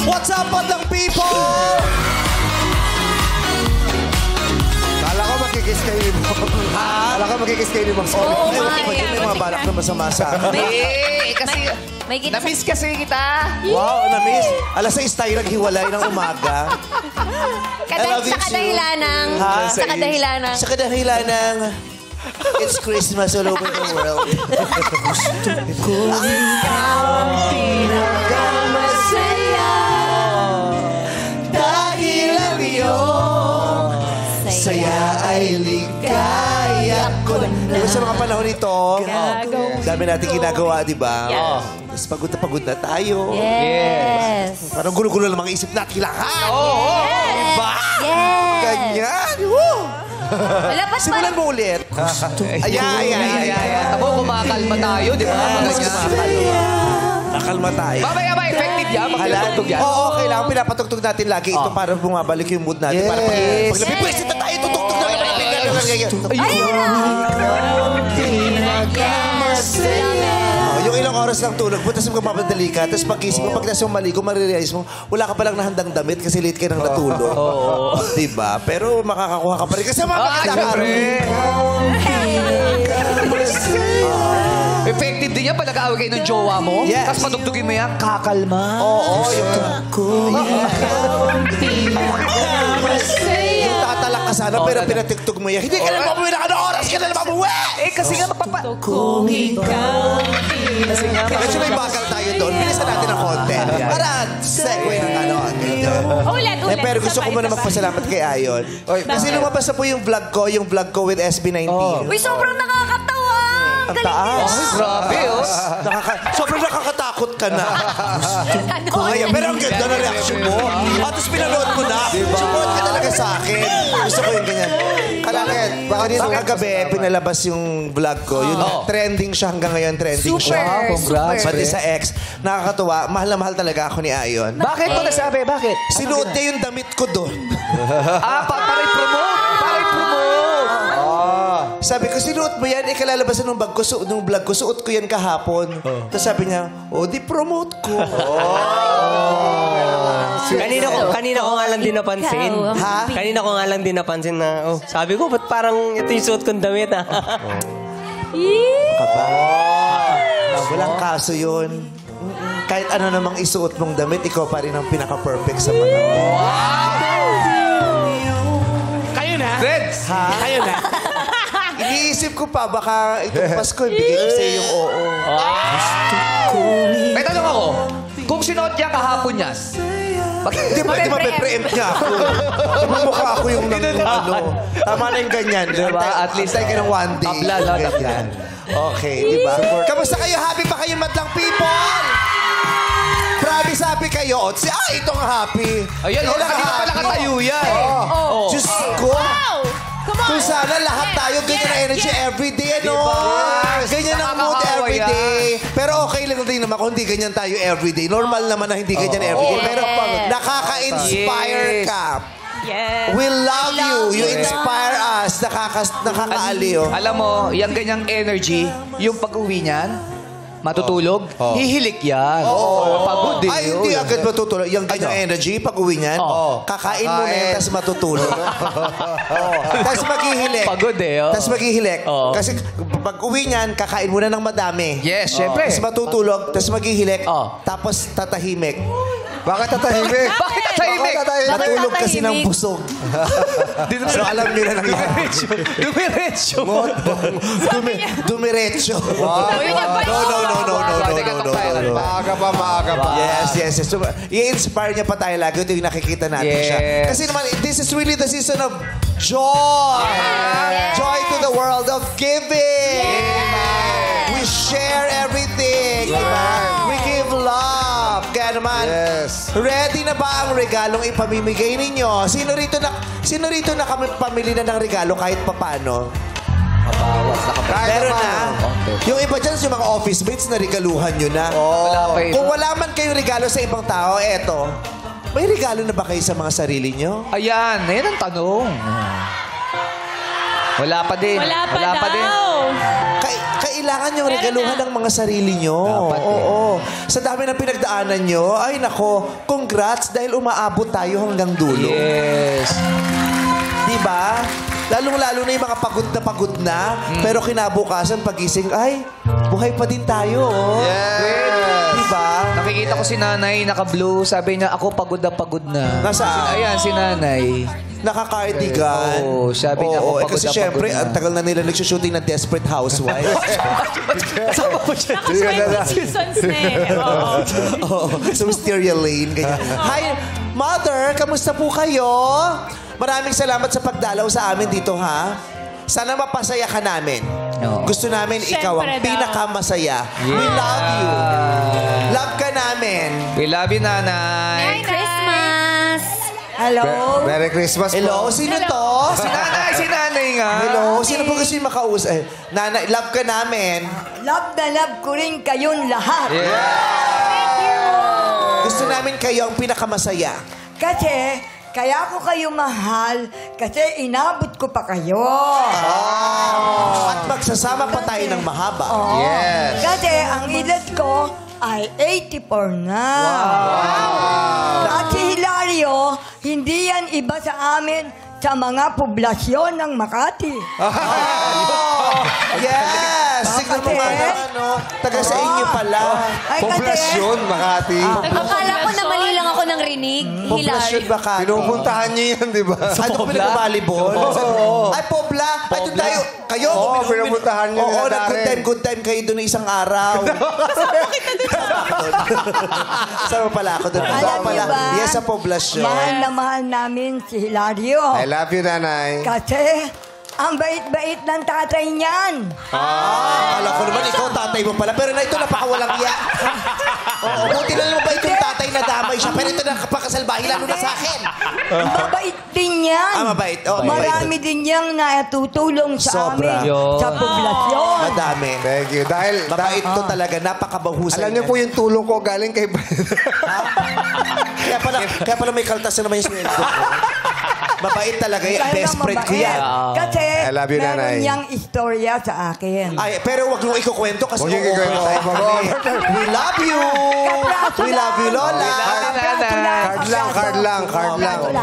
What's up, Batang People? Kala ko magkikiss kayo ni Mom. Kala ko magkikiss kayo ni Mom. Oo, May mga balak na masama sa akin. Kasi May kita na-miss kasi kita. Wow, na-miss. Alas 6 tayo naghiwalay ng umaga. I love you sa kadahilan ng... Ha? Sa kadahilan ng... Sa kadahilan ng... It's Christmas all over the world. Gusto ko ikaw ang pinakamasaya. Dahil ang iyong saya ay ligaya ko na. Diba sa mga panahon nito, dami natin ginagawa, di ba? Tapos pagod na tayo. Yes. Parang gulo-gulo lang mga isip natin lahat. Yes. Ba? Yes. Ganyan. Woo! Wala pa Simulan mo ulit. Ayan. Abo, kumakalma tayo, di ba? Nakalma tayo. Mamaya ba, effective yan? Magpapatugtog yan? Oo, kailangan pinapatugtog natin lagi ito para bumabalik yung mood natin. Para pag napipwesit na tayo, tutugtog na naman. Yung ilang oras lang tulog mo, tapos magpapadali ka, tapos pag-isip mo, pag nasa maligo, marirealize mo, wala ka palang nahandang damit kasi late ka nang natulog. Diba? Pero makakakuha ka pa rin kasi mga magandang araw. Effective din yan pag nag-aaway kayo ng jowa mo. Yes. Tapos patugtugin mo yan, kakalma. Oo, yung tatalak ka sana, pero pinatigtog mo yan. Hindi ka na mabuwi na ka ng oras, ka na mabuwi! Kasi nga Medyo may bagal tayo doon. Bilisan natin ang konti. Para segue ng ano. Ulit. Pero gusto ko muna magpasalamat kay Ayon. Kasi lumabas na po yung vlog ko with SB19. Uy, sobrang nakakatawa. Ang taas. grabe, oh. Sobrang nakakatakot ka na. Ayan, pero ang ganda na reaction mo. At tapos pinanood mo na. Support ka talaga sa akin. Gusto ko yung ganyan. Kalakit, kanina kagabi, pinalabas yung vlog ko. Yung trending siya hanggang ngayon, trending siya. Congrats. Pati sa ex. Nakakatuwa. Mahal na mahal talaga ako ni Ayon. Bakit mo nasabi? Bakit? Sinuot niya yung damit ko doon. Para i-promote. Sabi ko, sinuot mo yan, ikalalabasan ng vlog ko, suot ko yan kahapon. Tapos sabi niya, di promote ko. Kanina ko nga lang din napansin. Ha? Kanina ko nga lang din napansin na, sabi ko, ba't parang ito yung suot kong damit, ha? Kaba. Walang kaso yun. Kahit ano namang isuot mong damit, ikaw pa rin ang pinaka-perfect sa mga. Kayo na? Reds! Ha? Kayo na? Iniisip ko pa, baka itong Pasko, ibigay ko sa'yo yung oo. May tanong ako. Kung sinuot niya kahapon yan, Di ba pe-preempt niya ako? Mukha ako yung ano. Tama na yung ganyan. Diba? At least ka ng one day. tabla, no? Tabla. Okay, di ba? Kamusta kayo? Happy ba kayo, madlang people? Promise happy kayo. Itong happy. Ayun, kanina pala katayo yan. Diyos ko. Kung sana lahat tayo ganyan na energy everyday, ano? Ganyan ang mood everyday. Pero okay lang din naman kung hindi ganyan tayo everyday. Normal naman na hindi ganyan everyday. Pero nakaka-inspire ka. Yes. We love you. You inspire us. Nakakaaliw. Alam mo, yung ganyang energy, yung pag-uwi niyan, matutulog, hihilik yan. Pagod eh. Ay, hindi agad matutulog. Yung ganyang energy, pag uwi niyan, kakain mo na yan, tapos matutulog. Tapos maghihilik. Pagod eh. Tapos maghihilik. Kasi pag uwi niyan, kakain mo na ng madami. Yes, syempre. Tapos matutulog, tapos maghihilik, tapos tatahimik. Bakit tatahimik? Bakit tatahimik? Natulog kasi ng busog. So alam niyo na nangyari. Dumiretso. Dumiretso. No. Maaga pa. Yes. So, i-inspire niya pa tayo lagi. Ito yung nakikita natin siya. Kasi naman, this is really the season of joy. Joy to the world of giving. We share everything. We give love. Kaya naman, ready na ba ang regalong ipamimigay ninyo? Sino rito na kami pamili na ng regalo kahit papano? Meron na. Yung iba dyan, yung mga office mates na regaluhan nyo na. Kung wala man kayong regalo sa ibang tao, eto, may regalo na ba kayo sa mga sarili nyo? Ayan ang tanong. Wala pa din. Wala pa din. Kailangan yung regaluhan ng mga sarili nyo. Dapat Oo. sa dami ng pinagdaanan nyo, ay nako, congrats dahil umaabot tayo hanggang dulo. Yes. Diba? Lalong-lalo na yung mga pagod na, pero kinabukasan pagising, ay, buhay pa din tayo. Oh. Yes. Diba? Nakikita ko si nanay, naka-blue. Sabi niya, ako pagod na pagod na. Nasaan? Ayan, si nanay. Naka-cardigan. Oo, sabi niya, ako pagod kasi na syempre, pagod na. ang tagal na nila nagsushooting ng Desperate Housewives. Naka-20 seasons na eh. Oo. Oo, sa Wisteria Lane. Ganyan. Hi, Mother! Kamusta po kayo? Maraming salamat sa pagdalaw sa amin dito, ha? Sana mapasaya ka namin. Oo. Gusto namin ikaw ang Siyempre daw. pinakamasaya. We love you. Love ka namin. We love you, nanay. Merry Christmas! Hello? Merry Christmas po. Hello, sino to? Si nanay nga. Hello, sino po gusto yung makausap? Nanay, love ka namin. Love na love ko rin kayong lahat. Gusto namin kayo ang pinakamasaya. Kasi, kaya ko kayo mahal kasi inabot ko pa kayo. At magsasama pa tayo ng mahaba. Oo. Yes. Kasi ang edad ko ay 84 na. At si Hilario, hindi yan iba sa amin sa mga poblasyon ng Makati. Yes! Tignan mo nga na, ano, taga sa inyo pala. Ay, Poblasyon, Makati. Akala ko na mali lang ako ng rinig. Poblasyon Hilary. ba ka? Pinupuntahan niyo yan, di ba? Ay, doon pinag-volleyball? Ay, Pobla! Ay, doon tayo. Kayo, Oo, pinupuntahan niyo Oo, nila dati. good time kayo doon isang araw. Sama pala ako doon. Alam niyo ba? Yes, sa poblasyon. Mahal na mahal namin si Hilario. I love you, nanay. Kasi, ang bait-bait ng tatay niyan. Alam ko naman, ikaw tatay mo pala. Pero na ito, napakawalang iya. Oo, buti na naman ba itong tatay na damay siya. Pero ito nakapakasalbahi, lalo na sa akin. Mabait din yan. Mabait. Oh, mabait. Marami din niyang natutulong sa Sobra. amin. Sa poblasyon. Madami. Thank you. Dahil, Mabait to talaga. Napakabahusay. alam niyo po yung tulong ko galing kay... Kaya pala may kaltas na naman yung sweldo ko. Mabait talaga yan. Talagang Best friend ko mabait. yan. Kasi I love you, meron nanay. niyang istorya sa akin. Ay, pero wag nung ikukwento kasi Huwag niyo ikukwento. We love you. We love you, Lola. Card lang.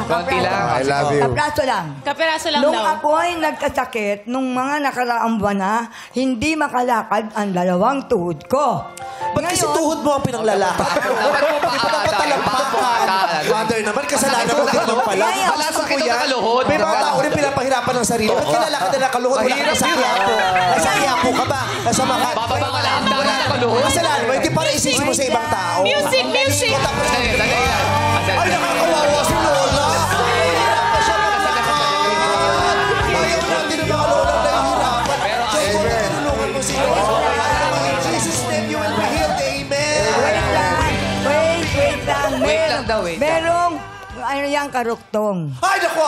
Konti lang. I love you. Kapraso lang. Kapiraso lang Nung daw. ako ay nagkasakit, nung mga nakaraang buwan na, hindi makalakad ang dalawang tuhod ko. Ba't kasi tuhod mo ang pinanglalakad? Dapat mo Patalampakan. Mother naman, kasalanan mo din naman pala. Ngayon, Wala sakit na nakaluhod. May mga tao rin pinapahirapan ng sarili. Ba't kinalakad na nakaluhod? Wala ka sa kiyapo. Nasa kiyapo ka ba? Nasa mga... Bababa ka lang. Wala nakaluhod. Kasalanan mo, hindi para isisi mo sa ibang tao. Music! Dali lang. Ay, nakakawawa si Lola. Ayaw natin ng mga Lola na hihirapan. Diyos ko, tulungan mo si Lola. In Jesus' name, you will be healed. Amen. Wait lang. Wait lang daw, wait lang. Merong, ano yan, karuktong. Ay, naku!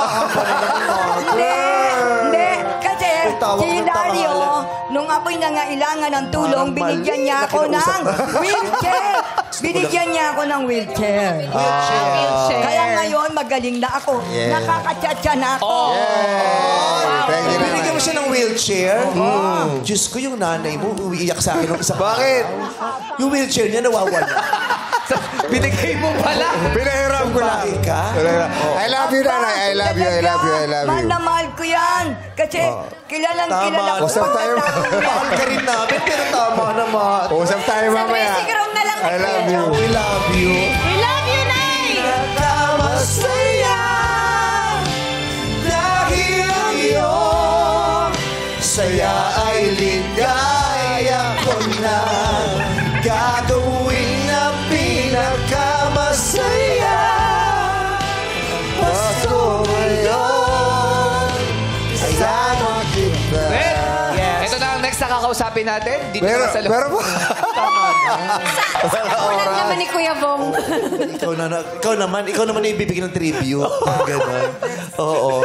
Hindi. Kasi Tawag si ng Hilario, pangalan. nung ako'y nangailangan ng tulong, Parang binigyan mali. niya ako ng Nakiusap. wheelchair. Binigyan niya ako ng wheelchair. Wheelchair. Kaya ngayon, magaling na ako. Nakakachatcha na ako. Thank you, Binigyan nanay. mo siya ng wheelchair? Diyos ko, yung nanay mo, umiiyak sa akin ng isa. Bakit? Yung wheelchair niya nawawala. Binigay mo pala. Pinahiram ko lang. Bakit ka? I love you, nanay. I love you. Mahal na mahal ko yan. Kasi kilalang kilala ko. Usap tayo. Mahal ka rin namin, pero tama naman. Usap tayo Sa mamaya. dressing room na lang. I love you. We love you. We love you, Nay! Nagkamasaya dahil ang iyong saya ay ligaya ko na gagawin na pinakamasaya. Pasko ngayon, kasama kita. Ito na ang next na kakausapin natin. Dito Pero, na sa loob. pero po. Ulan naman ni Kuya Bong. Ikaw naman yung ibibigay ng tribute. Ganon. Oo.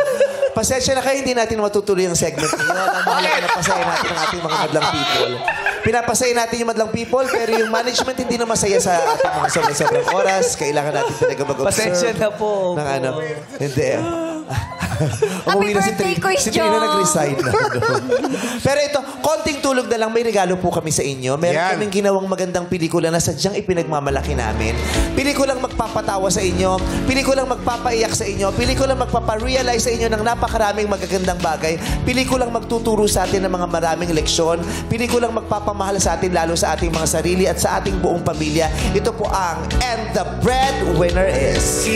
Pasensya na kayo, hindi natin matutuloy ang segment niyo. Ang mahalaga na pasaya natin ang ating mga madlang people. Pinapasaya natin yung madlang people, pero yung management hindi na masaya sa ating mga sobrang oras. Kailangan natin talaga mag-observe. Pasensya na po. Ng ano. Hindi. Umuwi na birthday, Kuya si Trina John. nag-resign na. Pero ito, konting tulog na lang, may regalo po kami sa inyo. Meron Yan. kaming ginawang magandang pelikula na sadyang ipinagmamalaki namin. Pelikulang magpapatawa sa inyo, pelikulang magpapaiyak sa inyo, pelikulang magpaparealize sa inyo ng napakaraming magagandang bagay, pelikulang magtuturo sa atin ng mga maraming leksyon, pelikulang magpapamahal sa atin lalo sa ating mga sarili at sa ating buong pamilya. Ito po ang And the Breadwinner Is.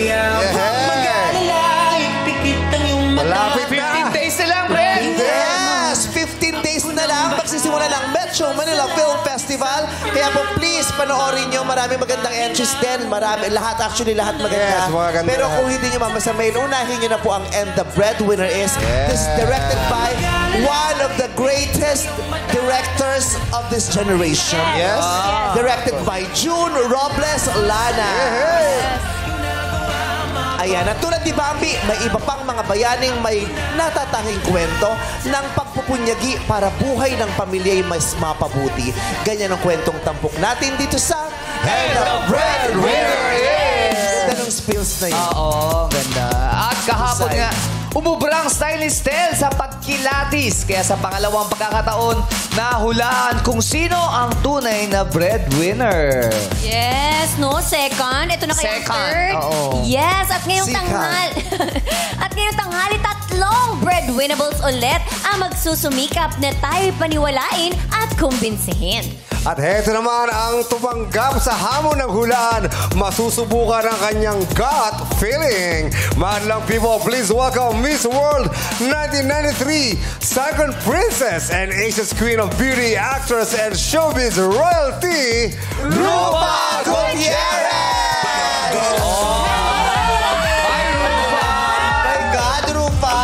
Malapit 15 na. days na lang, friend! Yes! 15 days na lang. Magsisimula ng Metro Manila Film Festival. Kaya po please, panoorin nyo. Maraming magandang entries din. Marami, lahat maganda. Yes, maganda. Pero kung hindi nyo mamasamayin, unahin nyo na po ang And the Breadwinner Is. This is directed by one of the greatest directors of this generation. Yes. Directed by June Robles Lana. Ayan, at tulad ni Bambi, may iba pang mga bayaning may natatanging kwento ng pagpupunyagi para buhay ng pamilya ay mas mapabuti. Ganyan ang kwentong tampok natin dito sa And the Breadwinner Is! Ganda ng spills na yun. Oo, ganda. At kahapon Inside. nga, umubrang style ni Stel sa pagkilatis. Kaya sa pangalawang pagkakataon, nahulaan kung sino ang tunay na breadwinner. Yes, no, second. Ito na kaya ang Second, third. oo. Yes, at ngayong Second. tanghali. At ngayong tanghali, tatlong breadwinnables ulit ang magsusumikap na tayo'y paniwalain at kumbinsihin. At heto naman ang tumanggap sa hamon ng hulaan. Masusubukan ang kanyang gut feeling. Madlang people, please welcome Miss World 1993, second princess and Asia's Queen of Beauty, actress and showbiz royalty, Rupa Gutierrez! My God, Rupa!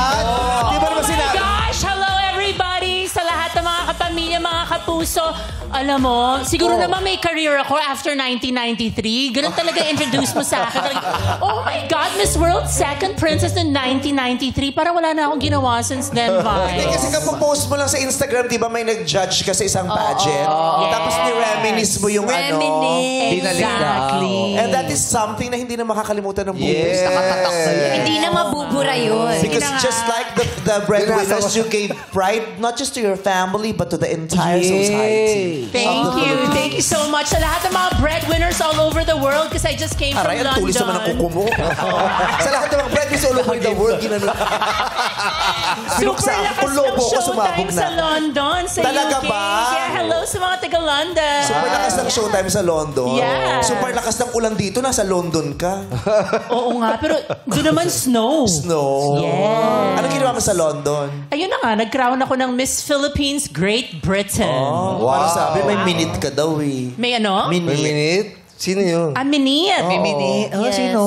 Di ba naman sinabi? Gosh, hello everybody! Sa lahat ng mga kapamilya, mga kapuso. Alam mo, siguro naman may career ako after 1993. Ganun talaga introduce mo sa akin. Like, oh my God, Miss World, second princess in 1993. Parang wala na akong ginawa since then, Hindi, Vi. kasi kapag-post mo lang sa Instagram, di ba may nag-judge ka sa isang pageant? Tapos ni-reminisce mo yung Reminisce. Exactly. And that is something na hindi na makakalimutan ng buhay. Yes. Nakatatak sa'yo. Hindi na mabubura yun. Because just like the breadwinners, you gave pride not just to your family, but to the entire society. Thank you. Thank you so much sa lahat ng mga breadwinners all over the world because I just came from Aray, ang tulis naman ang London. kuko mo. Sa lahat ng mga breadwinners all over the world, ginano. Super Binuksan ako, lakas kung lobo ng ko, sumabog showtime sa na. London, sa Talaga UK. ba? Yeah, hello sa mga taga-London. Super lakas ng showtime sa London. Yeah. Super lakas ng ulan dito, nasa London ka. Oo nga, pero doon naman snow. Snow. Yeah. Ano ginawa mo sa London? Ayun na nga, nag-crown ako ng Miss Philippines Great Britain. Parang sabi, may minute ka daw eh. May ano? May minute? Sino yun? A minute. Mini. Oh, Yes. sino?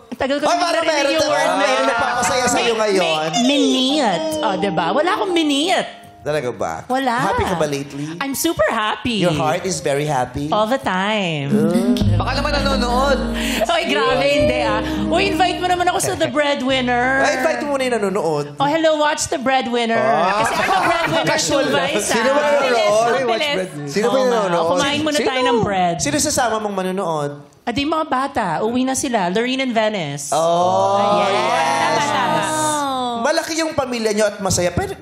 Ang tagal ko Ay, naman parang narinig meron yung word na meron yun. nagpapasaya sa'yo ngayon. May minute. O, diba? Wala akong minute. Talaga ba? Wala. Happy ka ba lately? I'm super happy. Your heart is very happy? All the time. Baka naman nanonood. Oy, grabe, hindi ah. Uy, invite mo naman ako sa The Breadwinner. Ay, invite mo muna yung nanonood. Oh, hello, watch The Breadwinner. Kasi I'm a breadwinner too, Vice. Sino ba nanonood? Sino ba Oo nga. nanonood? Kumain muna tayo ng bread. Sino sasama mong manonood? At yung mga bata, uwi na sila. Lorene and Venice. Oh. Tama. Malaki yung pamilya nyo at masaya. Pero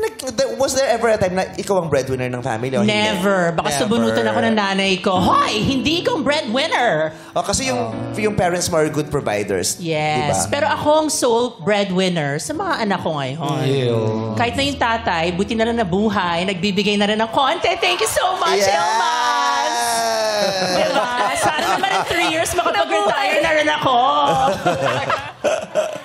was there ever a time na ikaw ang breadwinner ng family? O hindi? Never. Baka Never. subunutan ako ng nanay ko. Hoy, hindi ikaw ang breadwinner. Oh, kasi yung parents mo are good providers. Yes. Diba? Pero ako ang sole breadwinner sa mga anak ko ngayon. Kahit na yung tatay, buti na lang nabuhay, nagbibigay na rin ng konti. Thank you so much, Elmas! Diba? Sana naman in 3 years makapag-retire na rin ako.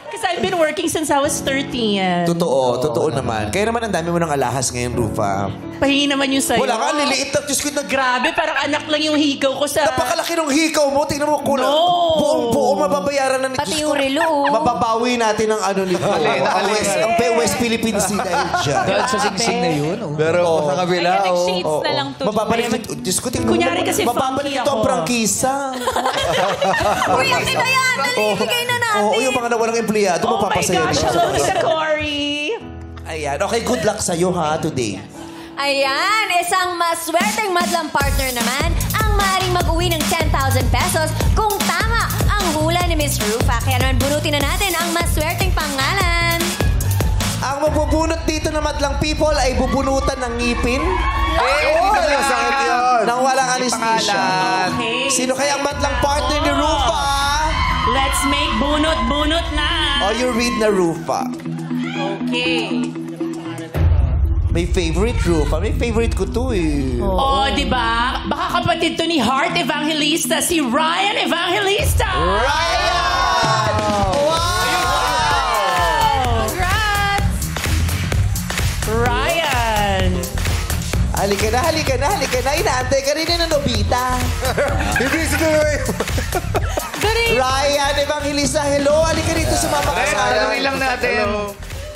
Because I've been working since I was 13. Totoo naman. Kaya naman ang dami mo ng alahas ngayon, Rufa. Pahingi naman yung sa'yo. Wala ka, liliit na. Diyos ko, Grabe, parang anak lang yung higaw ko sa... napakalaki ng hikaw mo. Tingnan mo, kulang. No. Buong-buo mababayaran na ni Pati Diyos yung ko. relo. Mababawi natin ang ano nito. Ang West Philippines Sea dahil dyan. Dahil sa singsing na yun. Oh. Pero sa kabila, Kaya nag-shades na lang to. Mababalik dito. Diyos ko, tingnan mo. Kunyari kasi mababalik funky dito ang ako. prangkisa. Uy, akin na yan! Dali, ibigay na natin. Oo, yung mga nawalang empleyado, Oh my mapapasaya. gosh, hello, Tita Cory. Ayan. Okay, good luck sa'yo ha today. Ayan, isang maswerteng madlang partner naman ang maaaring mag-uwi ng 10,000 pesos kung tama ang hula ni Miss Rufa. Kaya naman bunutin na natin ang maswerteng pangalan. bubunot dito ng madlang people ay bubunutan ng ngipin. Hindi na sakit yun. Nang walang anesthesia. Okay. Sino kaya ang madlang partner ni Rufa? Let's make bunot-bunot na. O you read na Rufa. Okay. May favorite Rufa. May favorite ko to eh. Oh, di ba? Baka kapatid to ni Heart Evangelista, si Ryan Evangelista. Ryan! Wow! Congrats! Ryan. Halika na, halika na, halika na. Inaantay ka rin ng Nobita. Hindi sinuloy. Ryan Evangelista, hello. Halika rito, sumama ka sa Tanungin lang natin.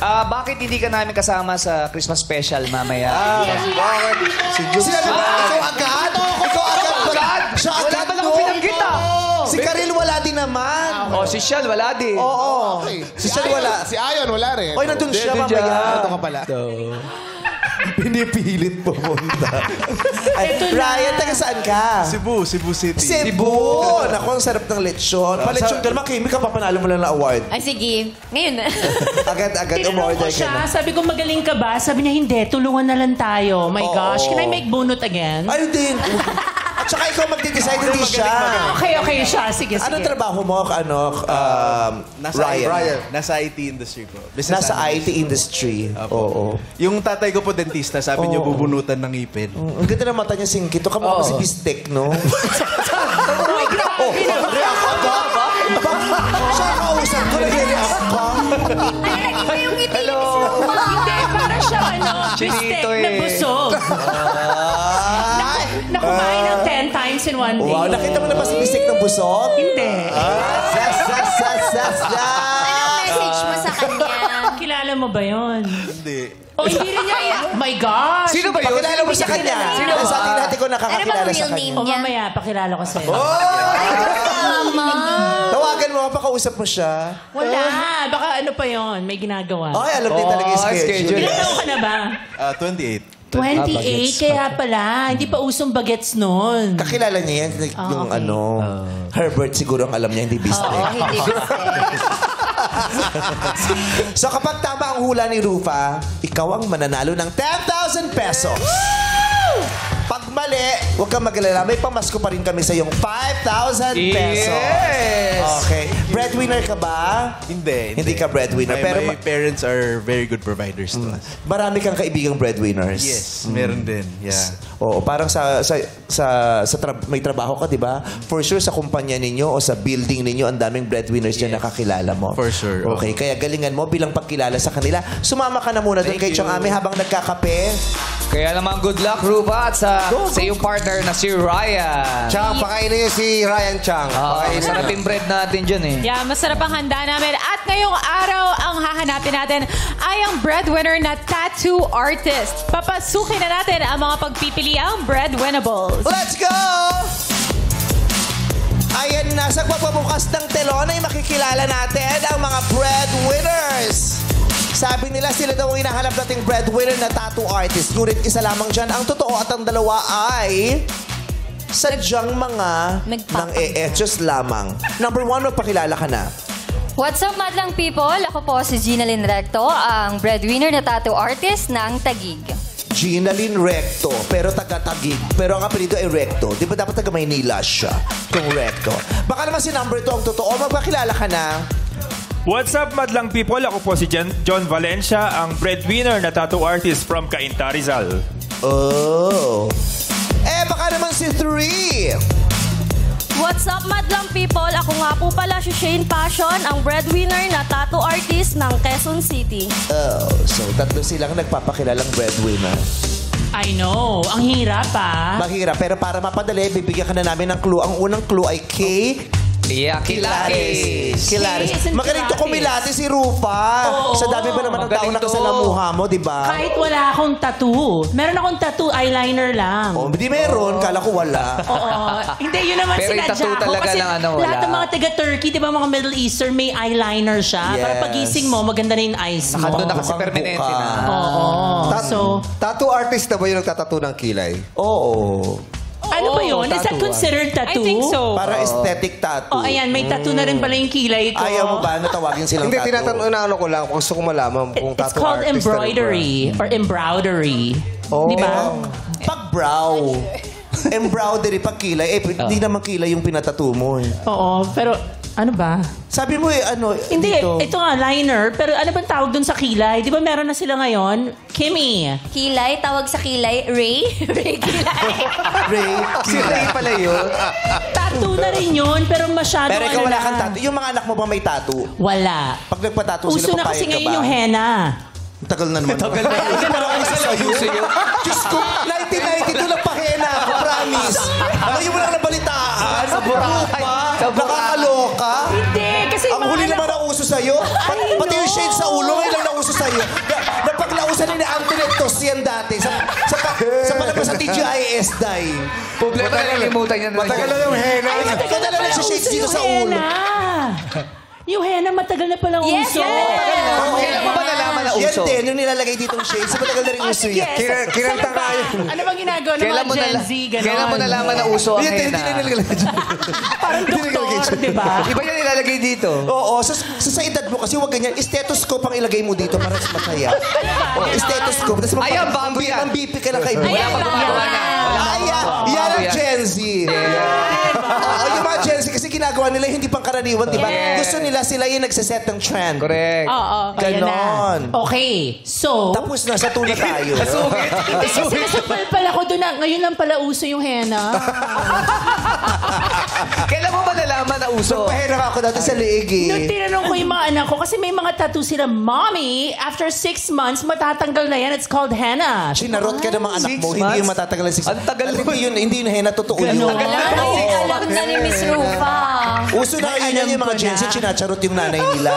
Bakit hindi ka namin kasama sa Christmas special mamaya? Bakit? Si Jukes. Ikaw agad? Ikaw agad? Siya Wala agad ba lang pinanggit Si Karil wala din naman. Oh, si Shal, wala din. Oo. Si Siya wala. Si Ayon, wala rin. Oy, nandun siya mamaya. Ito ka pala. Pinipilit pumunta. Ay, Ito na. Ryan, taga saan ka? Cebu City. Cebu! Naku, ang sarap ng lechon. Pa-lechon ka naman, Kimi, kapapanalo mo lang na award. Ay, sige. Ngayon na. Agad-agad Tinanong umorder ko ka siya, na. sabi ko magaling ka ba? Sabi niya, hindi, tulungan na lang tayo. My gosh, can I make bunot again? Ayun din. At saka ikaw magde-decide, hindi siya. Okay siya. Sige. Anong trabaho mo, Ryan? Nasa IT industry po. Business Nasa analyst. IT industry. Oo. Yung tatay ko po dentista, sabi niyo bubunutan ng ngipin. Ang ganda ng mata niya, Singkito. Kamukha mo si Bistek, no? Uy, grabe naman. React ka ba? Siya ang kausap ko, nag-react ka. Ay, iba yung ngiti. Hindi, para siya, bistek Chinito na eh. busog. Na kumain ng 10 times in one day. Wow, nakita mo na ba si Bistek ng busog? Hindi. Anong message mo sa kanya? Kilala mo ba yon? Hindi. O hindi rin niya, my gosh. Sino ba yun? Pakilala mo sa kanya. Sino? Sa atin natin ko Ano ba nakakakilala ang sa real kanya. name O niya? mamaya, pakilala ko sa'yo. Mama. Tawagan mo, pakausap mo siya. Wala, baka ano pa yon, may ginagawa. Ay, alam din talaga yung schedule. Ilan taon ka na ba? 28. 28, kaya pala, hindi pa usong bagets noon. Kakilala niya yan. Yung okay. Herbert siguro ang alam niya, hindi Bistek. Hindi gusto. So kapag tama ang hula ni Rufa, ikaw ang mananalo ng 10,000 pesos. Pag mali, huwag kang mag-alala. May pamasko pa rin kami sa iyong 5,000 pesos. Yes! Okay. Breadwinner ka ba? Hindi. Hindi ka breadwinner. My, Pero my parents are very good providers to us. marami kang kaibigang breadwinners. Yes, meron din. Yeah. Oo, parang may trabaho ka, di ba? For sure, sa kumpanya ninyo o sa building ninyo, ang daming breadwinners dyan nakakilala mo. For sure. Okay, kaya galingan mo bilang pagkilala sa kanila. Sumama ka na muna doon kay Chong Ami habang nagkakape. Kaya naman, good luck, Rupa, at sa iyong partner na si Ryan. Chang, pakainin niyo si Ryan Chang. Sarap yung bread natin dyan eh. Yeah, masarap ang handa namin. At ngayong araw, ang hahanapin natin ay ang breadwinner na tattoo artist. Papasukin na natin ang mga pagpipiliang breadwinnables. Let's go! Ayan na, sa pagpabukas ng telon ay makikilala natin ang mga breadwinners. Sabi nila sila daw ang hinahanap nating breadwinner na tattoo artist. Ngunit isa lamang dyan ang totoo at ang dalawa ay sadyang mga nang-e-etchos lamang. Number 1, magpakilala ka na. What's up, madlang people? Ako po si Gina Lynn Recto, ang breadwinner na tattoo artist ng Taguig. Gina Lynn Recto, pero taga-Taguig. Pero ang apelido ay Recto. Di ba dapat taga-Maynila siya? Kung Recto. Baka naman si number 2 ang totoo. Magpakilala ka na. What's up, madlang people? Ako po si John Valencia, ang breadwinner na tattoo artist from Cainta, Rizal. Oh. Baka naman si 3. What's up, madlang people? Ako nga po pala si Shane Passion, ang breadwinner na tattoo artist ng Quezon City. Oh, so tatlo silang nagpapakilalang breadwinner. I know, ang hirap Mahirap, pero para mapadali, bibigyan ka na namin ng clue. Ang unang clue ay K. Yeah, Kilates. Isn't Magaling to Pilates. kumilates si Rufa. Oo. Sa dami ba naman ng tao Magaling na to. kasalamuha mo, di ba? Kahit wala akong tattoo. Meron akong tattoo, eyeliner lang. Oh, hindi meron. Kala ko wala. Oo. Hindi, yun naman Pero yung sinadya tattoo ko. talaga Kasi lang, wala. lahat ng mga taga-Turkey, di ba mga Middle Eastern, may eyeliner siya. Yes. Para pagising mo, maganda na yung eyes mo. Nakandun na kasi Mukhang permanente buka. na. Oo. So, Tattoo artist na ba yung nagtatattoo ng kilay? Oo. Ano ba yun? Is that considered I tattoo? think so. Para aesthetic tattoo. Oh, ayan, may tattoo na rin pala yung kilay ko. Ayaw mo ba na tawagin silang Hindi, tattoo? tinatanong na ano ko lang. Gusto ko malaman kung It's tattoo called artist embroidery or embroidery. Di ba? Pag brow. Embroidery, pag kilay. Hindi naman kilay yung pinatattoo mo eh. Oo, pero ano ba? Sabi mo Hindi, dito. ito nga, liner. Pero ano bang tawag dun sa kilay? Di ba meron na sila ngayon? Kimmy. Kilay, tawag sa kilay, Ray. Ray kilay. Ray. Si Ray pala yun. Tattoo na rin yun, pero masyado Pero ikaw wala na. kang tattoo. Yung mga anak mo ba may tattoo? Wala. Pag nagpa-tattoo Uso sila, na kasi papayag ka ngayon ba? yung henna. Tagal na naman. Tagal na. Uso sa'yo. Diyos ko, 1992 lang pahena ako, promise. Ngayon mo lang nabalitaan. Sa Boracay. Sa Boracay. Nakakaloka. Hindi, kasi Ang huli naman na uso sa'yo. Pati yung shade sa ulo, ngayon lang nauso sa'yo. Napaglausan ni Antoinette Tos yan dati. Sa palabas sa TGIS, Day. Problema na nalimutan niya na. Matagal na yung henna. Ikaw na lang si shades dito sa ulo. Yung henna, matagal na palang Yes, uso. Kailan mo ba nalaman na Yan uso? din, yung nilalagay ditong shades. Matagal na rin uso yan. Kinanta ka yun. Ano bang ginagawa ng Kailan mga mo Gen nala- Z? Ganon. Kailan mo nalaman na uso ang Hindi henna? na nilalagay dyan. Parang doktor, di ba? Iba yan nilalagay dito. Oo, sa edad mo kasi huwag ganyan. Stethoscope ang ilagay mo dito para mas masaya. Stethoscope. Tapos Ayan, bago yan. Ang BP ka ng kaibigan. Wala pa gumagawa na. Yan ang Bago yan. Gen Z. Oo, yung mga Gen Z kasi ginagawa nila hindi pang karaniwan, di ba? Gusto nila sila yung nagsaset ng trend. Correct. Oo, ayan na. Ganon. Okay, so... Tapos na, sa tuna tayo. Hindi kasi nasapal pala ko doon na ngayon lang pala uso yung henna. Kailan mo ba nalaman na uso? Pahera ako dati sa liig Nung eh. tinanong ko yung mga anak ko, kasi may mga tattoo sila, Mommy, after 6 months, matatanggal na yan. It's called henna. Sinarot ka ng mga anak 6 mo, hindi yung months? matatagal ng 6 Ang tagal Hindi yun, hindi yun henna, totoo yun. Ganon. Ay, alam na ni Miss Rufa. Uso na ngayon yung mga ko Gen Z, na. sinacharot yung nanay nila.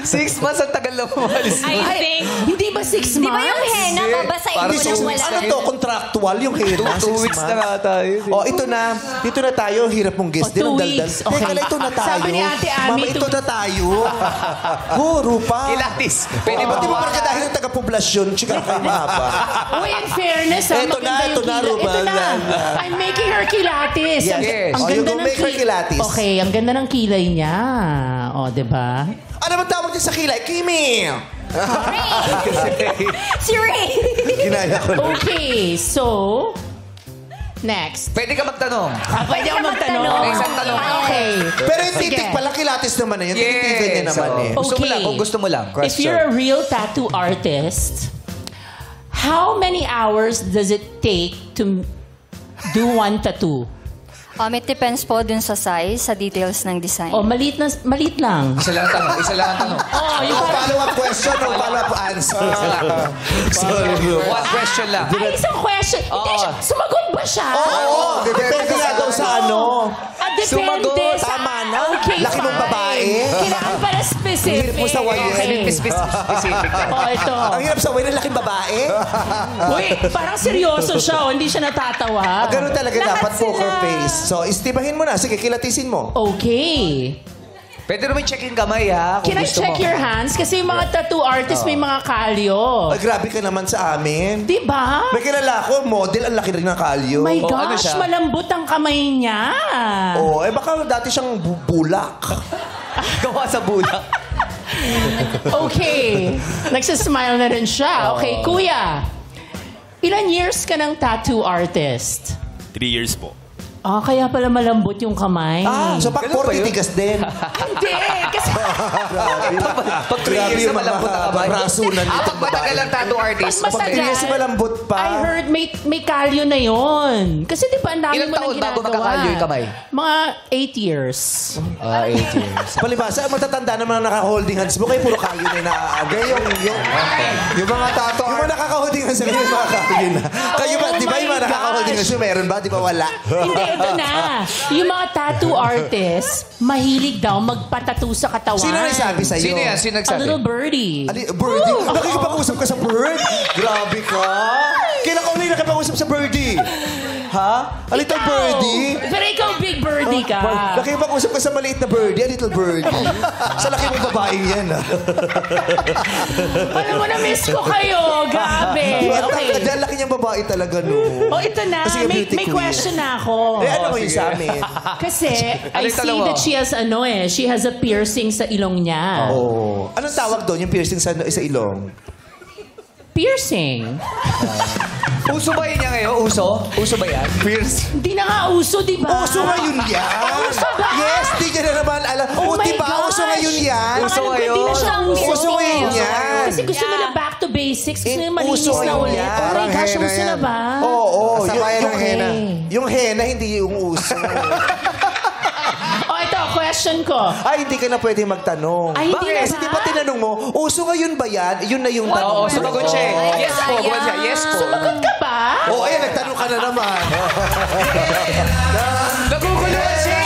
6 months ang tagal na umalis. I think... Hindi ba 6 months? Di ba yung henna, babasahin Parang mo ng two wala? Ano to? Contractual yung henna? 2 weeks na nga tayo. Oh, ito na. Dito na tayo. Hirap mong guest. Oh, Din ang 2 daldal. weeks. Okay. Teka lang, ito na tayo. Sabi ni Ate Ami, Mama, ito na tayo. Rupa. Kilatis. Pwede ba? Pati mo parang dahil ng taga-poblasyon, chika kayo mahaba. Uy, in fairness, Eto maganda na, yung ito na, kilay. Ruba. Ito na. I'm making her kilatis. Yes. Yes. Oh, you go make her kilatis. Okay, ang ganda ng kilay niya. O, diba? Ano ba tawag din sa kilay? Kimi! Si Ray. Ginaya ko na. Okay, so... Next. Pwede ka magtanong. Pwede ako magtanong. May isang tanong. Okay. Pero yung Sige. titik pala, kilatis naman na yun. Tinitigan niya naman eh. Gusto mo Okay. lang, kung gusto mo lang. If you're a real tattoo artist, how many hours does it take to do one tattoo? It depends po dun sa size, sa details ng design. O, maliit lang. Isa lang ang tanong. Isa lang ang tanong. Oh, yung Yung parang... follow-up question o follow-up answer? Sorry. One question lang. Ay, isang question. Hindi, sumagot ba siya? Oo, depende nga daw sa ano. Depende Sumagot. sa... Tama na. Okay, Laki mong fine. babae. Kailangan pala specific. Hirap mo sa wire. Okay. Specific lang. Oh, ito. Ang hirap sa way ng laking babae. Uy, parang seryoso siya. Hindi siya natatawa. Ganun talaga Lahat dapat poker sila. face. So, istibahin mo na. Sige, kilatisin mo. Okay. Pwede naman check yung kamay, ha? Kung Can I gusto check mo. your hands? Kasi yung mga tattoo artists may mga kalyo. Ay, grabe ka naman sa amin. Di ba? May kilala ko, model, ang laki rin ng kalyo. My Oh, ano gosh, siya? malambot ang kamay niya. Oh, baka dati siyang bulak. Gawa sa bulak. Okay. Nagsasmile na rin siya. Okay, kuya. Ilan years ka ng tattoo artist? 3 years po. Ah, kaya pala malambot yung kamay. So pag Ganun ba 40 yun? tigas din. Hindi, kasi... Pag 3 years na malambot ang kamay. Rasunan Ah, nitong pag matagal babae. ang tattoo artist. Pag Pag 3 years malambot pa. I heard may kalyo na yon. Kasi di ba ang dami Ilang mo nang taon bago ginagawa. magkakalyo yung kamay? Mga 8 years. 8 years. Palibasa, matatanda naman ang naka-holding hands mo. Kayo puro kalyo na inaagay. Yung mga tattoo Yung mga naka-holding hands, yung mga kalyo na. Kayo ba, Oh di ba yung mga my naka-holding hands, yung meron ba? Di ba wala? Hindi, ito na. Yung mga tattoo artists, mahilig daw magpatattoo sa katawan. Sino nagsabi sa'yo? Sino yan? Sino A nagsabi? little birdie. Birdie? Nakikipag-usap ka sa bird? Grabe ka. Kailan ka ulit nakipag-usap sa birdie? Ha? A little Ikaw. birdie? Pero ikaw, big birdie ka. Nakipag-usap ka sa maliit na birdie, a little birdie. Sa laki mong babaeng yan, ha? Alam mo, na-miss ko kayo. Gabi. Okay. Dahil laki niyang babae talaga, no? Oh, ito na. Kasi May beauty question na ako. Eh, ano mo yun sa amin? Kasi, I Alin, see tanong mo? that she has she has a piercing sa ilong niya. Oh. Anong tawag doon? Yung piercing sa ilong? Piercing? Uso ba yun niya ngayon? Uso? Uso ba yan? Pierce. Hindi na nga uso, di ba? Uso ngayon yan! Uso ba? Yes, di ka na naman alam. Oh my di ba? gosh! Uso ngayon yan! Uso Alam ko, ngayon. Hindi na siya uso. Uso ngayon yan! Kasi gusto nila back to basics. Gusto nila malinis Uso na ngayon ulit. yan. Oh my Parang gosh, henna uso na yan. ba? Oo. Kasabayan ng henna. Yung henna, hindi yung uso. Oh, ito, question ko. Ay, hindi ka na pwede magtanong. Ay, hindi na Kasi ba? di ba tinanong mo, uso ngayon ba yan? Yun na yung tanong. Oo, sumagot siya. Ay, Yes po, sayang. buwan siya. Yes po. Sumagot ka ba? Oo, ayan, nagtanong ka na naman. Naguguluhan siya.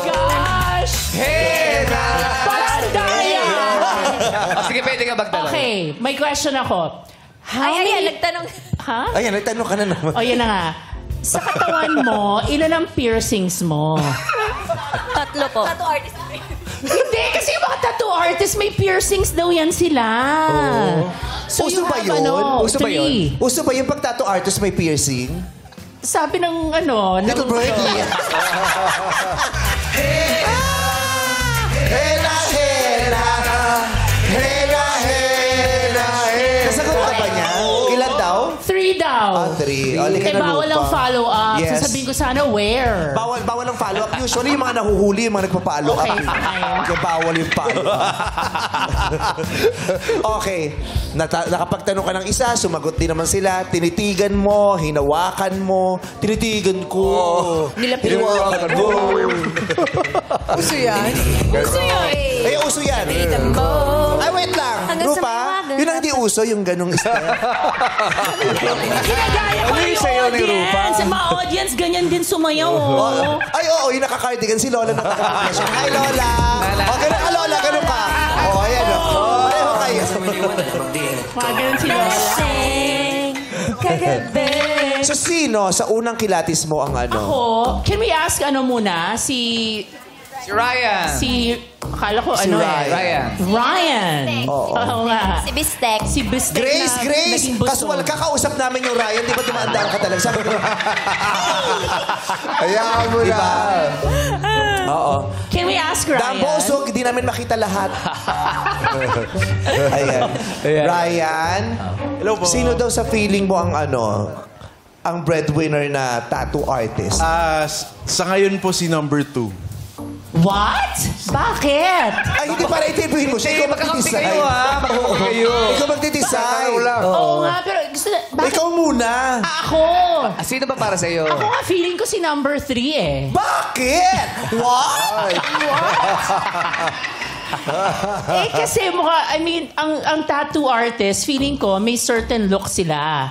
Gosh! Parang daya! Sige, pwede ka magtanong. Okay, may question ako. How Ay, many... nagtanong. Ha? Ayan, nagtanong ka na naman. O, yan na nga. Sa katawan mo, ilan ang piercings mo? Tatlo po. Tattoo artist. Hindi, kasi yung mga tattoo artists, may piercings daw yan sila. So Uso you ba have, yun? Uso ba yun? 3. Uso ba yung pag-tattoo artist may piercing? Sabi ng Little birdie. Hela, hela, hela, hela. Nasagot ka ba niya? Ilan daw? 3 daw. 3. O, Eh, bawal ang follow-up. Yes. Sasabihin ko sana, where? Bawal ang follow-up. Usually, yung mga nahuhuli, yung mga nagpa-follow up. Okay, fine. Kaya bawal yung follow-up. Okay. Nakapagtanong ka ng isa, sumagot din naman sila. Tinitigan mo, hinawakan mo. Tinitigan ko. Hinawakan mo. Uso yan. Uso yun. Ay, uso yan. Ay, wait lang. Hanggang sa Rupa, mga yun ang hindi uso, yung ganong style. Ginagaya ko Ano yung sayo ni Rupa? Sa mga audience, ganyan din sumayaw. Oh. Ay, oo, yung naka-cardigan. Si Lola naka-cardigan. Hi, Lola. O, ganun ka, Lola. Ganun ka. O, ayan. Pareho kayo. Mga ganun si Lola. Kagabi. So, sino sa unang kilatis mo ang ano? Ako, can we ask muna, Si Ryan. akala ko Si Ryan. Ryan. Oo. Oo nga. Si Bistek. Si Bistek Grace, na Grace. naging buso. Kasual, kakausap namin yung Ryan. Di ba dumaandaan ka talaga? Sabi ko, Hayaan mo diba? na. Oo. Can we ask Ryan? Dambo, usog, hindi namin makita lahat. Ayan. Ryan, Hello po. sino daw sa feeling mo ang ano, ang breadwinner na tattoo artist? Sa ngayon po si number 2. What? Bakit? Ay, hindi para interviewin mo siya. Ikaw Magkakampi magtidesign. kayo, ha? Magkakampi kayo. Ikaw magtidesign. Oo nga, pero gusto na... Bakit? Ikaw muna. Ako! Sino ba para sa'yo? Ako nga feeling ko si number 3 eh. Bakit? What? Eh kasi mukha, ang tattoo artist, feeling ko may certain look sila.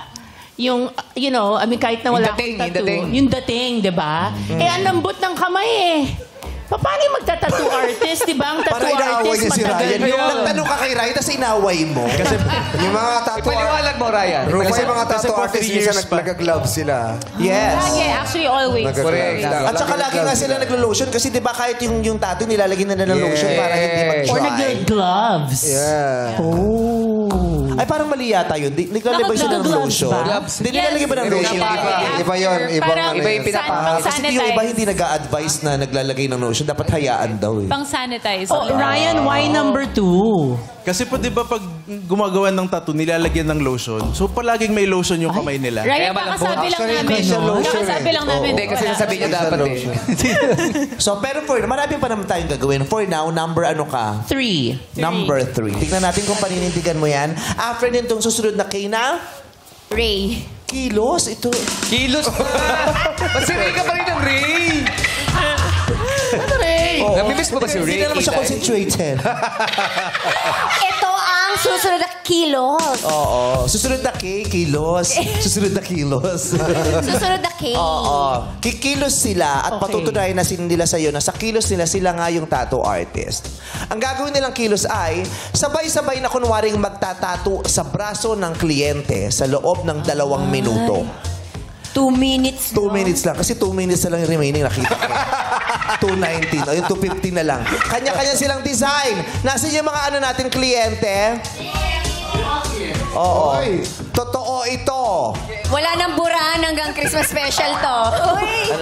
Yung, kahit na wala Yung dating, akong tattoo. yung dating. Yung dating, di ba? Eh, ang lambot ng kamay eh. Paano yung magta-tattoo artist, di ba? Ang tattoo Parang inaaway artist, niya si matagal Ryan. yun. Nagtanong ka kay Ryan, tapos inaway mo. Kasi, Yung mga tattoo Ipaliwalag mo, Ryan. Rupa, yung mga Kasi tattoo po, artists 3 minsan years pa. nag-gloves sila. yes. Lagi, actually always. Correct. At saka lagi nga sila naglo-lotion kasi di ba kahit yung tattoo nilalagyan na ng lotion para hindi Or mag-dry. nag-gloves. Yeah. Oh. Ay, parang mali yata yun. Nilalagay sila ng Naka-gloves lotion. ba? Hindi nilalagay ba ng lotion? Iba yun. Ibang Parang ano Iba yun. yung pinapahal. Kasi yung iba hindi nag-a-advise na naglalagay ng lotion. Dapat hayaan daw eh. Pang-sanitize. Oh, Ryan, why number 2? Kasi po, di ba, pag gumagawa ng tattoo, nilalagyan ng lotion. So, palaging may lotion yung kamay nila. Ryan, Kaya malambot. kakasabi lang Actually, namin. hindi siya lotion Kakasabi eh. lang namin. Hindi, kasi nasabi niya dapat eh. So, pero marami pa naman tayong gagawin. For now, number ano ka? 3. Number 3. Tignan natin kung paninindigan mo yan. After nitong susunod na kay na Ray. kilos. Ito. Kilos pa. Ba't si Ray ka pa rin ng Ray? Ano, Ray? Namimiss mo ba si Ray? Hindi na naman siya concentrated. Ito ang susunod na kilos. Oo. Susunod na kilos. Susunod na kilos. Susunod na K. Oo. Kikilos sila at Okay. patutunayan na nila sa'yo na sa kilos nila, sila nga yung tattoo artist. Ang gagawin nilang kilos ay sabay-sabay na kunwaring magtatato sa braso ng kliyente sa loob ng 2 minuto. 2 minutes. 2 minutes lang. Kasi 2 minutes na lang yung remaining nakita ko. 2:19. O yung 2:50 na lang. Kanya-kanya silang design. Nasaan yung mga ano natin kliyente? Oo. Totoo ito. Wala nang burahan hanggang Christmas special to. Uy!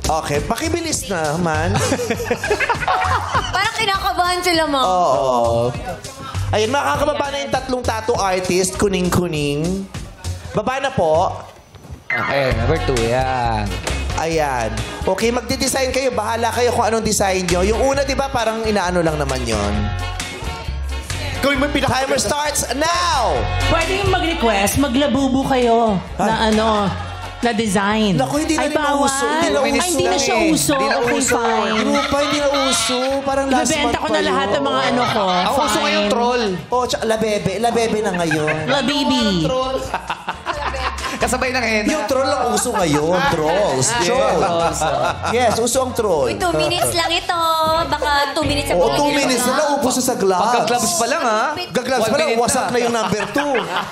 Okay, pakibilis na, man. Parang kinakabahan sila, mo. Oo. Ayun, makakababa na yung 3 tattoo artist. Kuning-kuning. Baba na po. Okay, number 2. Yan. Ayan. Okay, magde-design kayo. Bahala kayo kung anong design nyo. Yung una, di ba, parang inaano lang naman yon. Timer starts now! Pwede yung mag-request, maglabubo kayo na ano, na design. Naku, hindi na Ay, rin bawal. uso. Hindi na Ay, uso hindi na lang siya eh. uso. Hindi na Okay, uso. fine. Grupa, hindi na uso. Parang last Ibebenta month ko pa na lahat yun. ng mga ano ko. Ang uso Fine. ngayon, troll. Oh, tsaka labebe. Labebe na ngayon. La baby. Kasabay ng henna. Yung troll ang uso ngayon. Trolls. Trolls. Yes, uso ang troll. Uy, 2 minutes lang ito. Baka 2 minutes Oo, 2 minutes na lang. Ubus sa gloves. Pagka-gloves pa lang, ha? Gagloves pa lang. 1 minute Wasak na yung number 2.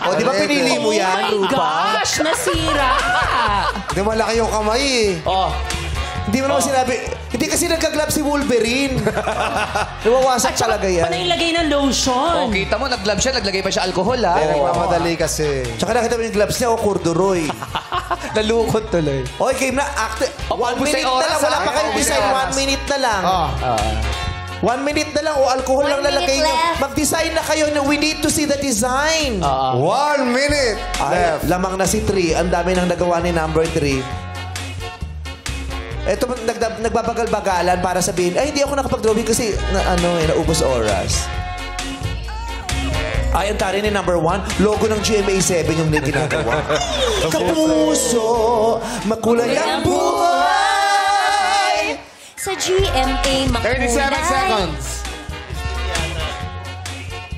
O, di ba pinili mo Oh yan, my Rupa? gosh, nasira. Hindi malaki yung kamay eh. Oh. Hindi mo naman sinabi. Hindi kasi nagka-gloves si Wolverine. Nawawasak talaga yan. Panailagay ng lotion. Oh, kita mo, nag-glove siya, naglagay pa siya alcohol, ha? Kaya nagmamadali kasi. Tsaka nakita mo yung gloves niya, o corduroy. Nalukot tuloy. Okay, game na. 1 minute na lang. Wala pa kayong design. 1 minute na lang. 1 minute na lang. O alcohol 1 lang lalagay minute niyo. left. Mag-design na kayo na we need to see the design. 1 minute Ay, left. lamang na si 3. Ang dami nang nagawa ni number 3. Ito, nagbabagal-bagalan para sabihin, ay, hindi ako nakapag-drawing kasi naubos oras. Ay, ang tari ni number 1, logo ng GMA7 yung ginagawa. Kapuso, makulay ang buhay. Sa GMA makulay. 37 seconds.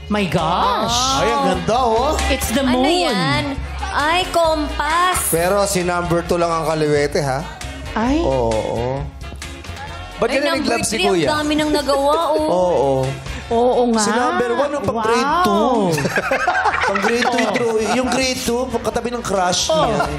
My gosh. Ay, ang ganda, oh. It's the Ano moon. yan? Ay, kompas. Pero si number 2 lang ang kaliwete, ha? Ay. Oo. Ba't Ay, ganun yung number gloves ni 3, ang Kuya? dami nang nagawa, oh. Oo. Oo nga. Si number 1 yung pang grade 2. Pang grade 2 yung drawing. Yung grade 2, katabi ng crush niya.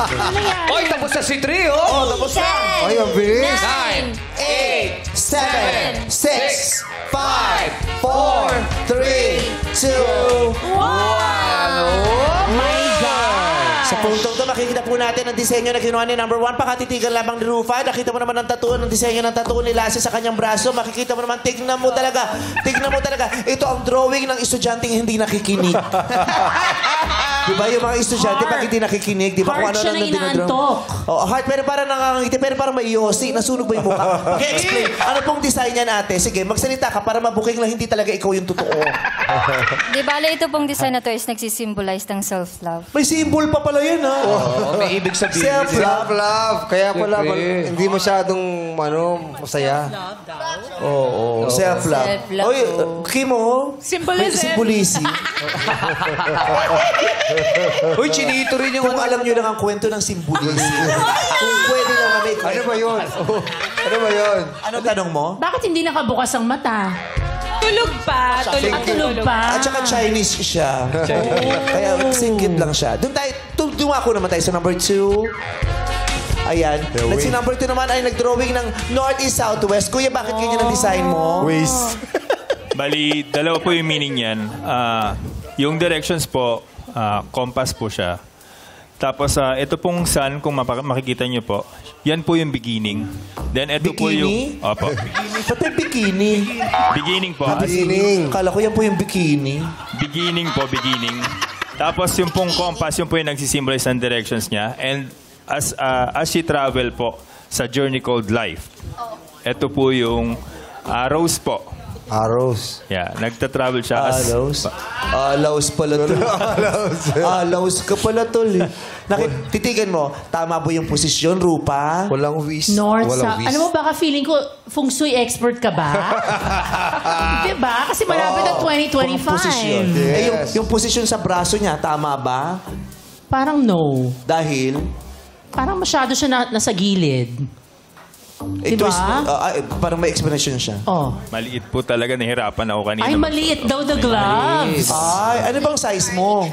Oy, tapos na si 3, oh! Tapos na. 10, Ay, ang bilis. 9, 8, 7, 6, 5, 4, 3, 2, 1. My God. Sa puntong to, makikita po natin ang disenyo na ginawa ni number 1. Pakatitigan lamang ni Rufa. Nakita mo naman ang tattoo, ang disenyo ng tattoo ni Lassie sa kanyang braso. Makikita mo naman, tignan mo talaga. Tignan mo talaga. Ito ang drawing ng estudyanteng hindi nakikinig. Diba yung mga estudyante, bakit hindi nakikinig? Diba kung Heart ano siya lang na dinodrawing? inaantok. Oh, heart, pero parang nakangiti, pero parang may yosi. Nasunog ba yung mukha? Okay, explain. Ano pong design niyan, ate? Sige, magsalita ka para mabuking lang hindi talaga ikaw yung totoo. Di bale, ito pong design na to is nagsisimbolize ng self-love. May symbol pa pala yan, ha? Oh, may ibig sabihin. Self-love. Kaya pala, Siyempre. hindi masyadong, masaya. Oo. Self-love. Self-love. Oy, Kimo. Symbolism. May symbolism. Uy, chinito rin yung Kung alam nyo lang ang kwento ng symbolism. Kung pwede lang na may Ano kwento. ba yun? Ano ba yun? Ano tanong mo? Bakit hindi nakabukas ang mata? Tulog pa. Tulog pa. At saka Chinese siya. Kaya singgit lang siya. Doon tayo, dumako naman tayo sa number 2. Ayan. Si number 2 naman ay nag-drawing ng North, East, South, West. Kuya, bakit ganyan ang design mo? Waste. Bali, dalawa po yung meaning niyan. Yung directions po, compass po siya. Tapos, ito pong sun, kung makikita niyo po, yan po yung beginning. Then, ito po Bikini? yung... Opo. Ba't may bikini? Beginning po. Beginning. Kala ko yan po yung bikini. Beginning po, beginning. Tapos, yung pong compass, yung po yung nagsisimbolize ng directions niya. And as she travel po sa journey called life, ito po yung arrows po. Arrows. Yeah, nagta-travel siya. Alaws. Alaws pala tol. Alaws ka pala tol. Titigan mo, tama ba yung posisyon, Rupa? Walang whisk. North, Walang whisk. ano mo baka feeling ko, feng shui expert ka ba? Diba? Kasi malapit ang 2025. Posisyon. Yung posisyon sa braso niya, tama ba? Parang no. Dahil? Parang masyado siya nasa gilid. Ito Diba? parang may explanation siya. Oh. Maliit po talaga, nahirapan ako kanina. Ay, maliit daw the gloves. Ay, ano bang size mo?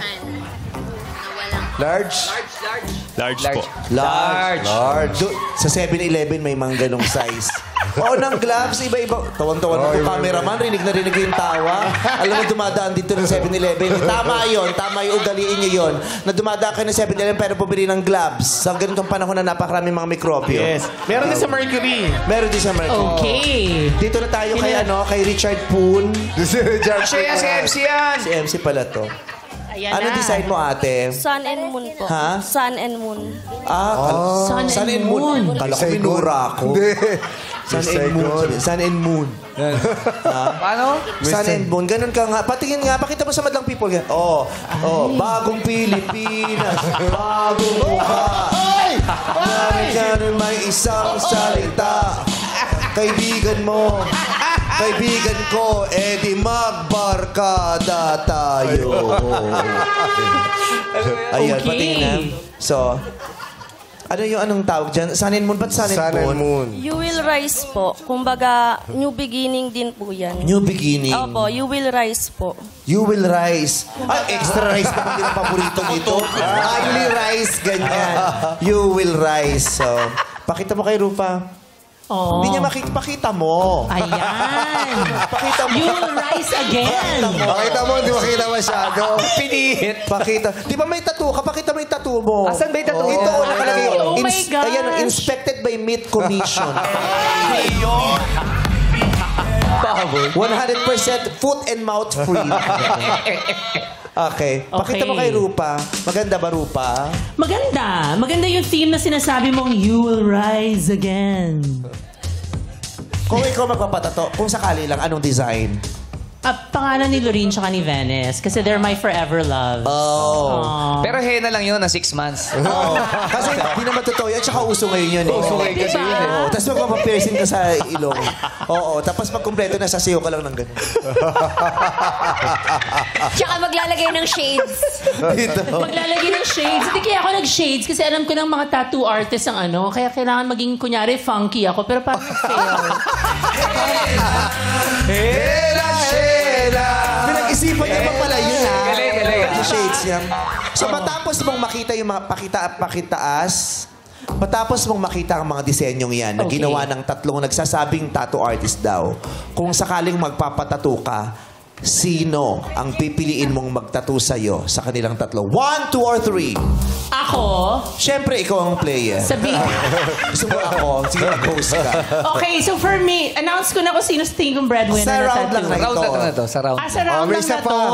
Large? Large po. Large. Sa 7-Eleven may mga ganong size. Oo, ng gloves, iba-iba. Tawan-tawan mo yung cameraman, rinig na rinig yung tawa. Alam mo, dumadaan dito ng 7-Eleven. Tama yung ugaliin nyo yun. Na dumadaan kayo ng 7-Eleven pero pabili ng gloves. Sa ganitong panahon na napakaraming mga mikrobyo. Yes. Meron din sa Mercury. Meron din sa Mercury. Okay. Dito na tayo kay Richard Poon. Si Richard. Siya si MC yan. Si MC pala to. Ayan Ano na. design mo, ate? Sun and Moon po. Ha? Sun and Moon. Sun and Moon. Kala ko minura ako. Hindi. Sun and Moon. Sun and Moon. Paano? Sun and Moon. Ganun ka nga. Patingin nga. Pakita mo sa madlang people. Bagong Pilipinas. Bagong mukha. Ganun may isang salita. Kaibigan mo. Kaibigan ko, di magbarkada tayo. Ayan, Okay. patingin na. So, anong tawag dyan? Sun and Moon? Ba't Sun and Sun and Moon? Moon. You will rise po. Kumbaga, new beginning din po yan. New beginning. Opo, you will rise po. You will rise. Ay, extra rice naman din ang paborito nito. Only rice, ganyan. You will rise. So, pakita mo kay Rupa. Oh. Hindi niya pakita mo. Ayan. Pakita mo. You will rise again. Pakita mo, hindi makita masyado. Pinihit. Pakita. Di ba may tattoo ka? Pakita mo yung tattoo mo. Asan ba yung tattoo? Ito, nakalagay. Oh my gosh. Ayan, inspected by Meat Commission. 100% foot and mouth free. Okay. Pakita mo kay Rupa. Maganda ba, Rupa? Maganda. Maganda yung theme na sinasabi mong you will rise again. Kung ikaw magpapatato, kung sakali lang, anong design? Pangalan ni Lorene tsaka ni Venice kasi they're my forever loves. Pero henna lang yun na 6 months. Kasi hindi naman totoo yan. Tsaka uso ngayon yun. Uso ngayon kasi yun eh. Tapos magpapapiercing ka sa ilong. Oo. Tapos pag kumpleto na, sasayaw ka lang ng ganun. Tsaka maglalagay ng shades. Dito. Maglalagay ng shades. Hindi kaya ako nag-shades kasi alam ko ng mga tattoo artists ang ano. Kaya kailangan maging, kunyari, funky ako. Pero parang fail. Pinag-isipan niya pa pala yun, ha? Galing. Yung shades niya. So, matapos mong makita yung mga pakitaas, matapos mong makita ang mga disenyong yan na ginawa ng tatlong nagsasabing tattoo artist daw, kung sakaling magpapatattoo ka, sino ang pipiliin mong magtattoo sa'yo sa kanilang tatlo? 1, 2, or 3? Ako? Siyempre, ikaw ang player. Sabihin. Gusto mo ako? Sige, host ka. Okay, so for me, announce ko na kung sino sa tingin kong breadwinner Sa na round lang tattoo. na Round na to. Sa round. Sa round may lang isa na pa. to.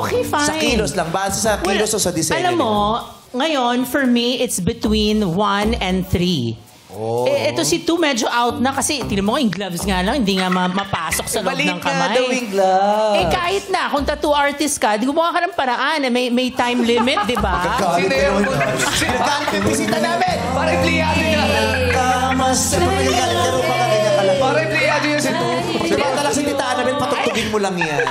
Okay, fine. Sa kilos lang. Base sa kilos o sa disenyo? Alam mo, ngayon, for me, it's between 1 and 3. Ito si 2 medyo out na kasi tingnan mo yung gloves nga lang, hindi nga mapasok sa loob ng kamay. Kahit na, kung tattoo artist ka, di gumawa ka ng paraan. May time limit, di ba? Sino yung... Nagkakalit yung bisita namin! Parang pliyado yan. Kamas! Ano nagkakalit ka rin pa ganyan ka lang? Parang pliyado yan si Sige, talagang sinitaan namin, patugtugin mo lang yan.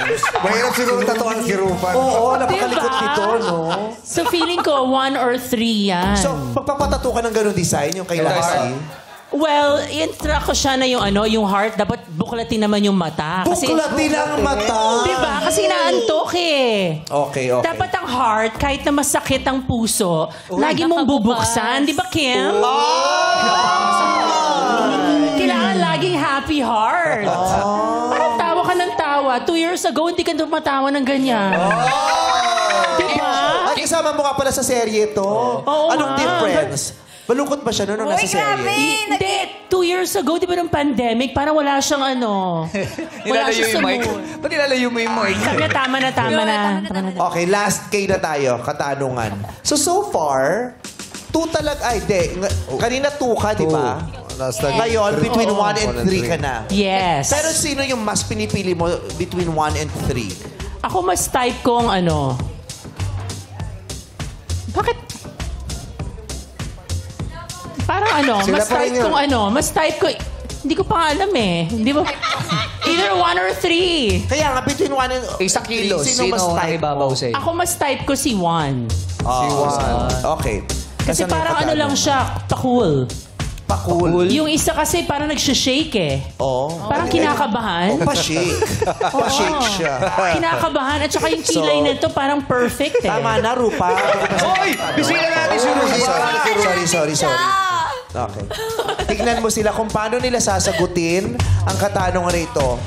Mahirap siguro tatuan si Rupa. Oo, napakalikot Diba? nito, no? So feeling ko, 1 or 3 yan. So, magpapatato ka ng ganun design, yung kay Lassie. Well, in-track ko siya na yung yung heart, dapat buklatin naman yung mata. Buklatin ang mata! Diba? Kasi naantok eh. Okay. Dapat ang heart, kahit na masakit ang puso, lagi mong bubuksan. Di ba, Kim? Kailangan laging happy heart. Parang tawa ka ng tawa. 2 years ago, hindi ka tumatawa ng ganyan. Diba? At kasama mo ka pala sa serye to. Anong difference? Malungkot ba siya nung nasa serye? Hindi. 2 years ago, di ba ng pandemic, parang wala siyang wala Nilalayo siya sa yung mic. mood. Ba't nilalayo mo yung mic? Sabi na, tama na. Okay, last K na tayo, katanungan. So far, 2 talaga, kanina 2 ka, di ba? Ngayon, between 1 and 3 ka na. Yes. Pero sino yung mas pinipili mo between 1 and 3? Ako mas type kong ano... Bakit? Parang ano, Sila mas pa rin type yun. kong ano, mas type ko... Hindi ko pa nga alam eh. Hindi ba? Either 1 or 3. Kaya nga, between 1 and 3, Isang kilo. sino mas type ibabaw mo? sa'yo? Ako mas type ko si 1. Okay. Kasi Nasaan parang yung ano lang siya, pa-cool. Pa-cool. Yung isa kasi parang nagsha-shake eh. Oo. Parang kinakabahan. Oh, pa-shake. Pa-shake siya. Kinakabahan. At saka yung kilay So, nito parang perfect eh. Tama na, Rupa. Hoy! Bisita natin si Rufa. Sorry. Okay. Tignan mo sila kung paano nila sasagutin ang katanungan rito.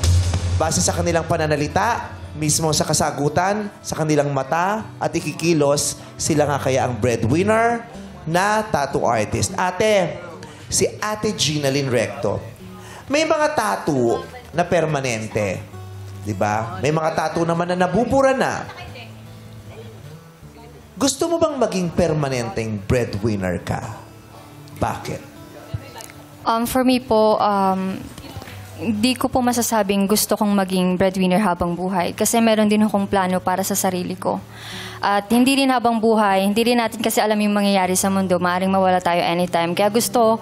Base sa kanilang pananalita, mismo sa kasagutan, sa kanilang mata, at ikikilos, sila nga kaya ang breadwinner na tattoo artist. Ate, si Ate Ginalyn Recto. May mga tattoo na permanente. Diba? May mga tattoo naman na nabubura na. Gusto mo bang maging permanenteng breadwinner ka? Bakit? For me po, hindi ko po masasabing gusto kong maging breadwinner habang buhay. Kasi meron din akong plano para sa sarili ko. At hindi rin habang buhay, hindi rin natin kasi alam yung mangyayari sa mundo. Maaaring mawala tayo anytime. Kaya gusto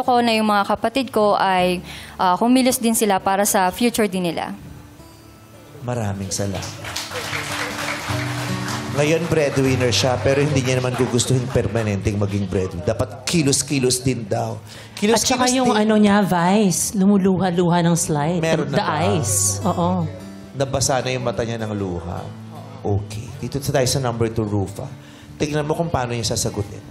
ko na yung mga kapatid ko ay kumilos din sila para sa future din nila. Maraming salamat. Ngayon, breadwinner siya, pero hindi niya naman gugustuhin permanenteng maging breadwinner. Dapat kilos-kilos din daw. At saka yung ano niya, Vice, lumuluha-luha ng slide. Meron The na ba? eyes. Oo. Nabasa na yung mata niya ng luha. Okay. Dito tayo sa number 2, Rufa. Tignan mo kung paano niya sasagutin.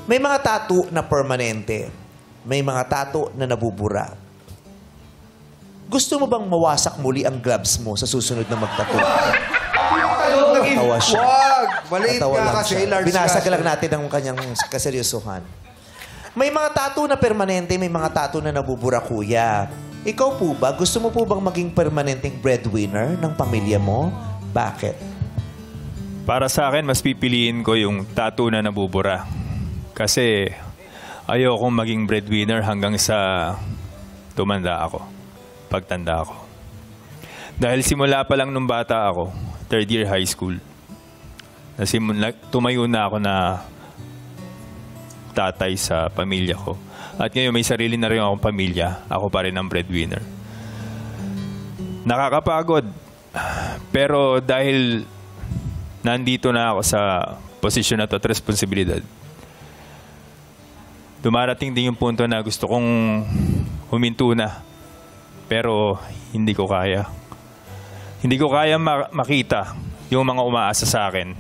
May mga tattoo na permanente. May mga tattoo na nabubura. Gusto mo bang mawasak muli ang gloves mo sa susunod na magtattoo? Natawa siya. Wag! Maliit Natawa nga lang kasi, siya. large Binasag kasi. lang natin ang kanyang kaseryosohan. May mga tattoo na permanente, may mga tattoo na nabubura, kuya. Ikaw po ba, gusto mo po bang maging permanenteng breadwinner ng pamilya mo? Bakit? Para sa akin, mas pipiliin ko yung tattoo na nabubura. Kasi ayokong maging breadwinner hanggang sa tumanda ako. Pagtanda ako. Dahil simula pa lang nung bata ako, 3rd year high school, tumayo na ako na tatay sa pamilya ko. At ngayon may sarili na rin akong pamilya. Ako pa rin ang breadwinner. Nakakapagod. Pero dahil nandito na ako sa posisyon na to at responsibilidad, dumarating din yung punto na gusto kong huminto na. Pero hindi ko kaya. Hindi ko kaya makita yung mga umaasa sa akin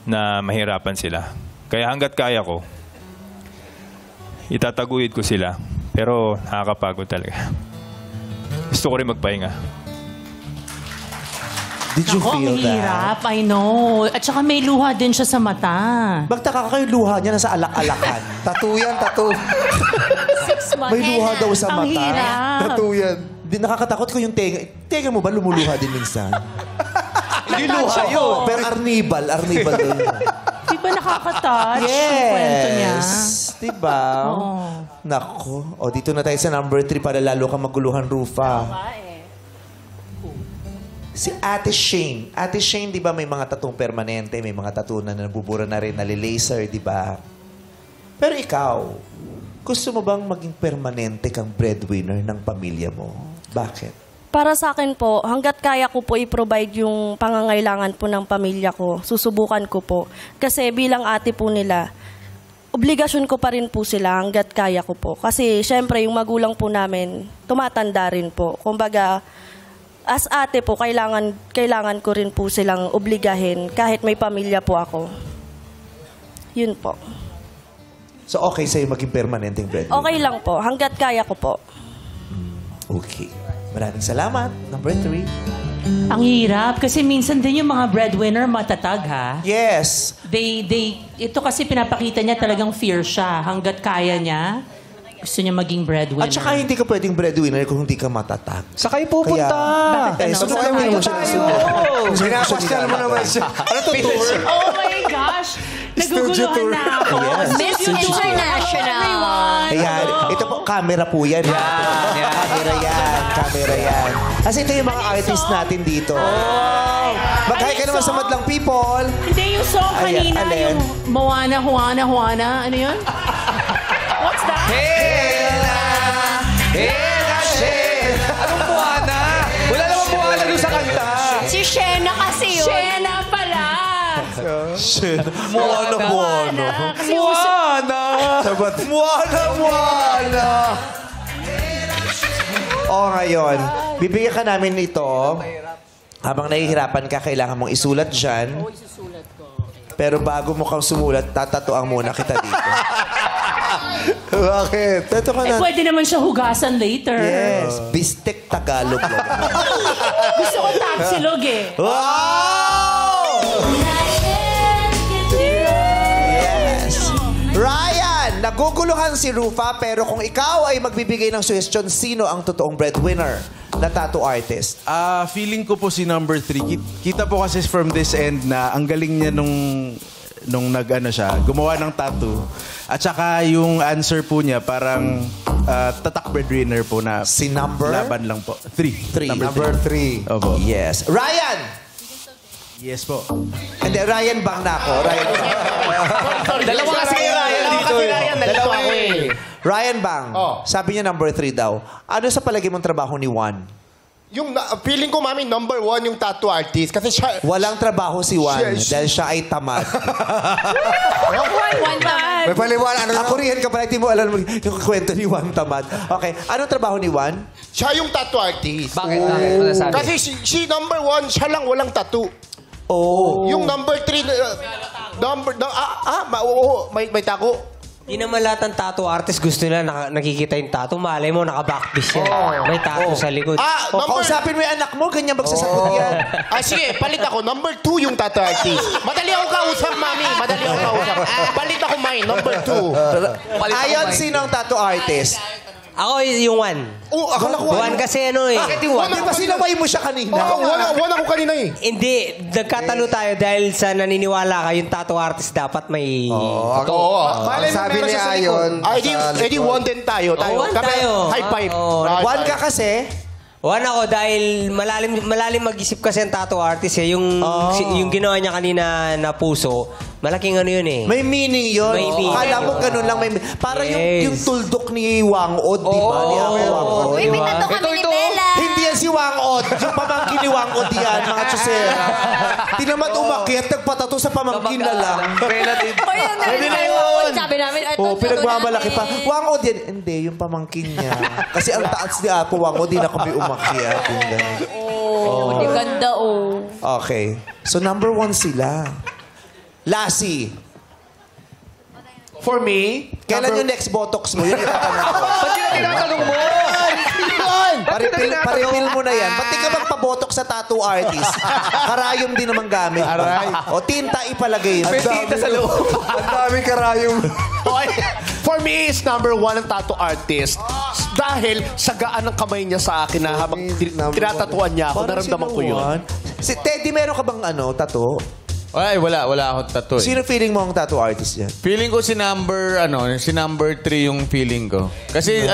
na mahirapan sila. Kaya hanggat kaya ko, itataguyod ko sila. Pero nakakapagod talaga. Gusto ko rin magpahinga. Did you Ako, feel ang hirap. I know. At saka may luha din siya sa mata. Magtaka ka yung luha niya nasa alak-alakan. Tattoo yan, tattoo. 6 months. May luha daw sa Ang mata. hirap. Tattoo yan. Di, nakakatakot ko yung tenga. Tenga mo ba lumuluha din minsan? Hindi luha yun. Pero arnibal doon. Di ba nakaka-touch yung kwento niya? Diba? Oo. Nako. O, dito na tayo sa number 3 para lalo ka maguluhan, Rufa. Si Ate Shane. Ate Shane, di ba may mga tattoo permanente, may mga tattoo na nabubura na rin, nalilaser, di ba? Pero ikaw, gusto mo bang maging permanente kang breadwinner ng pamilya mo? Bakit? Para sa akin po, hanggat kaya ko po i-provide yung pangangailangan po ng pamilya ko, susubukan ko po. Kasi bilang ate po nila, obligasyon ko pa rin po sila hanggat kaya ko po. Kasi syempre yung magulang po namin, tumatanda rin po. Kumbaga, as ate po, kailangan ko rin po silang obligahin kahit may pamilya po ako. Yun po. So, okay sa'yo maging permanenteng breadwinner? Okay lang po, hanggat kaya ko po. Okay. Maraming salamat. Number 3. Ang hirap. Kasi minsan din yung mga breadwinner matatag, ha? Yes. Ito kasi pinapakita niya talagang fear siya. Hanggat kaya niya, gusto niya maging breadwinner. At saka hindi ka pwedeng breadwinner kung hindi ka matatag. Sa kayo pupunta. Bakit Eh, ano? so, kaya mo siya. Pinapasyal mo naman siya. Ano to, tour? Oh my gosh! Naguguluhan na ako. Miss International. Ayan. Ito po, camera po yan. Camera yan. Kasi ito yung mga artist natin dito. Mag-hi ka naman sa madlang people. Hindi, yung song kanina, yung Moana, Juana. Ano yun? What's that? Anong Moana? Wala naman Moana doon sa kanta. Si Shena kasi yun. Shena pala. Moana. O ngayon, bibigyan ka namin ito. Habang nahihirapan ka, kailangan mong isulat dyan. Pero bago mo kang sumulat, tatatuang muna kita dito. Bakit? Tato ka na. Pwede naman siya hugasan later. Yes. Bistek Tagalog. Gusto ko tapsilog eh. Wow! Yes. Ryan, naguguluhan si Rufa, pero kung ikaw ay magbibigay ng suggestion, sino ang totoong breadwinner na tattoo artist? Feeling ko po si number 3. Kita po kasi from this end na ang galing niya nung nag-ano siya, gumawa ng tattoo. At saka yung answer po niya parang tatak breadwinner po na si number? Laban lang po. 3. Number 3. Opo. Yes. Ryan! Yes po. Hindi, Ryan Bang na ako. Dalawa kasi Ryan dito. Dalawa eh. Ryan Bang, sabi niya number 3 daw. Ano sa palagi mong trabaho ni Juan? Yung feeling ko, mami, number 1 yung tattoo artist. Kasi siya... Walang trabaho si Juan dahil siya ay tamad. May paliwanag. Ako rin ka pala, hindi mo alam yung kwento ni Juan tamad. Okay, anong trabaho ni Juan? Siya yung tattoo artist. Bakit? Ano sabi? Kasi si number 1, siya lang walang tattoo. Yung number 3, may tako. Di naman lahat ng tattoo artist gusto nila nakikita yung tattoo. Malay mo, naka-backpiece yan. May tattoo sa likod. Kausapin mo yung anak mo, ganyan magsasagot yan. Sige, palit ako. Number 2 yung tattoo artist. Madali ako kausap, mami. Madali ako kausap. Palit ako mine, number 2. Ayon, sino ang tattoo artist? Ako yung one. Akala ko one kasi ano eh. Bakit yung one? Di ba sinaway mo siya kanina? One ako kanina eh. Hindi, nagkatalo tayo dahil sa naniniwala ka, yung tattoo artist dapat may... Sabi ni Ayon. Edi one din tayo. One tayo. High five. One ka kasi? One ako dahil malalim mag-isip kasi ang tattoo artist eh. Yung ginawa niya kanina na puso, malaking ano yun eh. May meaning yun. May meaning. Kala mo ganun lang. Parang yung tuldok ni Wang Od, di ba? Uy, may tattoo kami ni Bella. Hindi yan si Wang Od. Yung pamangkin ni Wang Od yan, mga chusera. Tinamad umakyat, nagpatato sa pamangkin na lang. Relative. Pwede na yun. Sabi namin, Pinagmamalaki pa. Wang Od yan. Hindi, yung pamangkin niya. Kasi ang taas ni Apo Wang Od, di na kami umakyat. Hindi ganda, Okay. So, number 1 sila. Lassie. For me, kailan yung next Botox mo? Yun yung tatanong ko. Ba't yun ang tinatanong mo? Paripil mo na yan. Ba't di ka magpa-botox sa tattoo artist? Karayom din naman gamit. O tinta ipalagay. May tinta sa loob. Ang dami karayom. For me, is number 1 ang tattoo artist. Dahil sagaan ang kamay niya sa akin na habang tinatatuan niya ako, naramdaman ko yun. Si Teddy, meron ka bang tattoo? Ay, wala akong tattoo. Sino feeling mo ang tattoo artist yan? Feeling ko si number 3 yung feeling ko. Kasi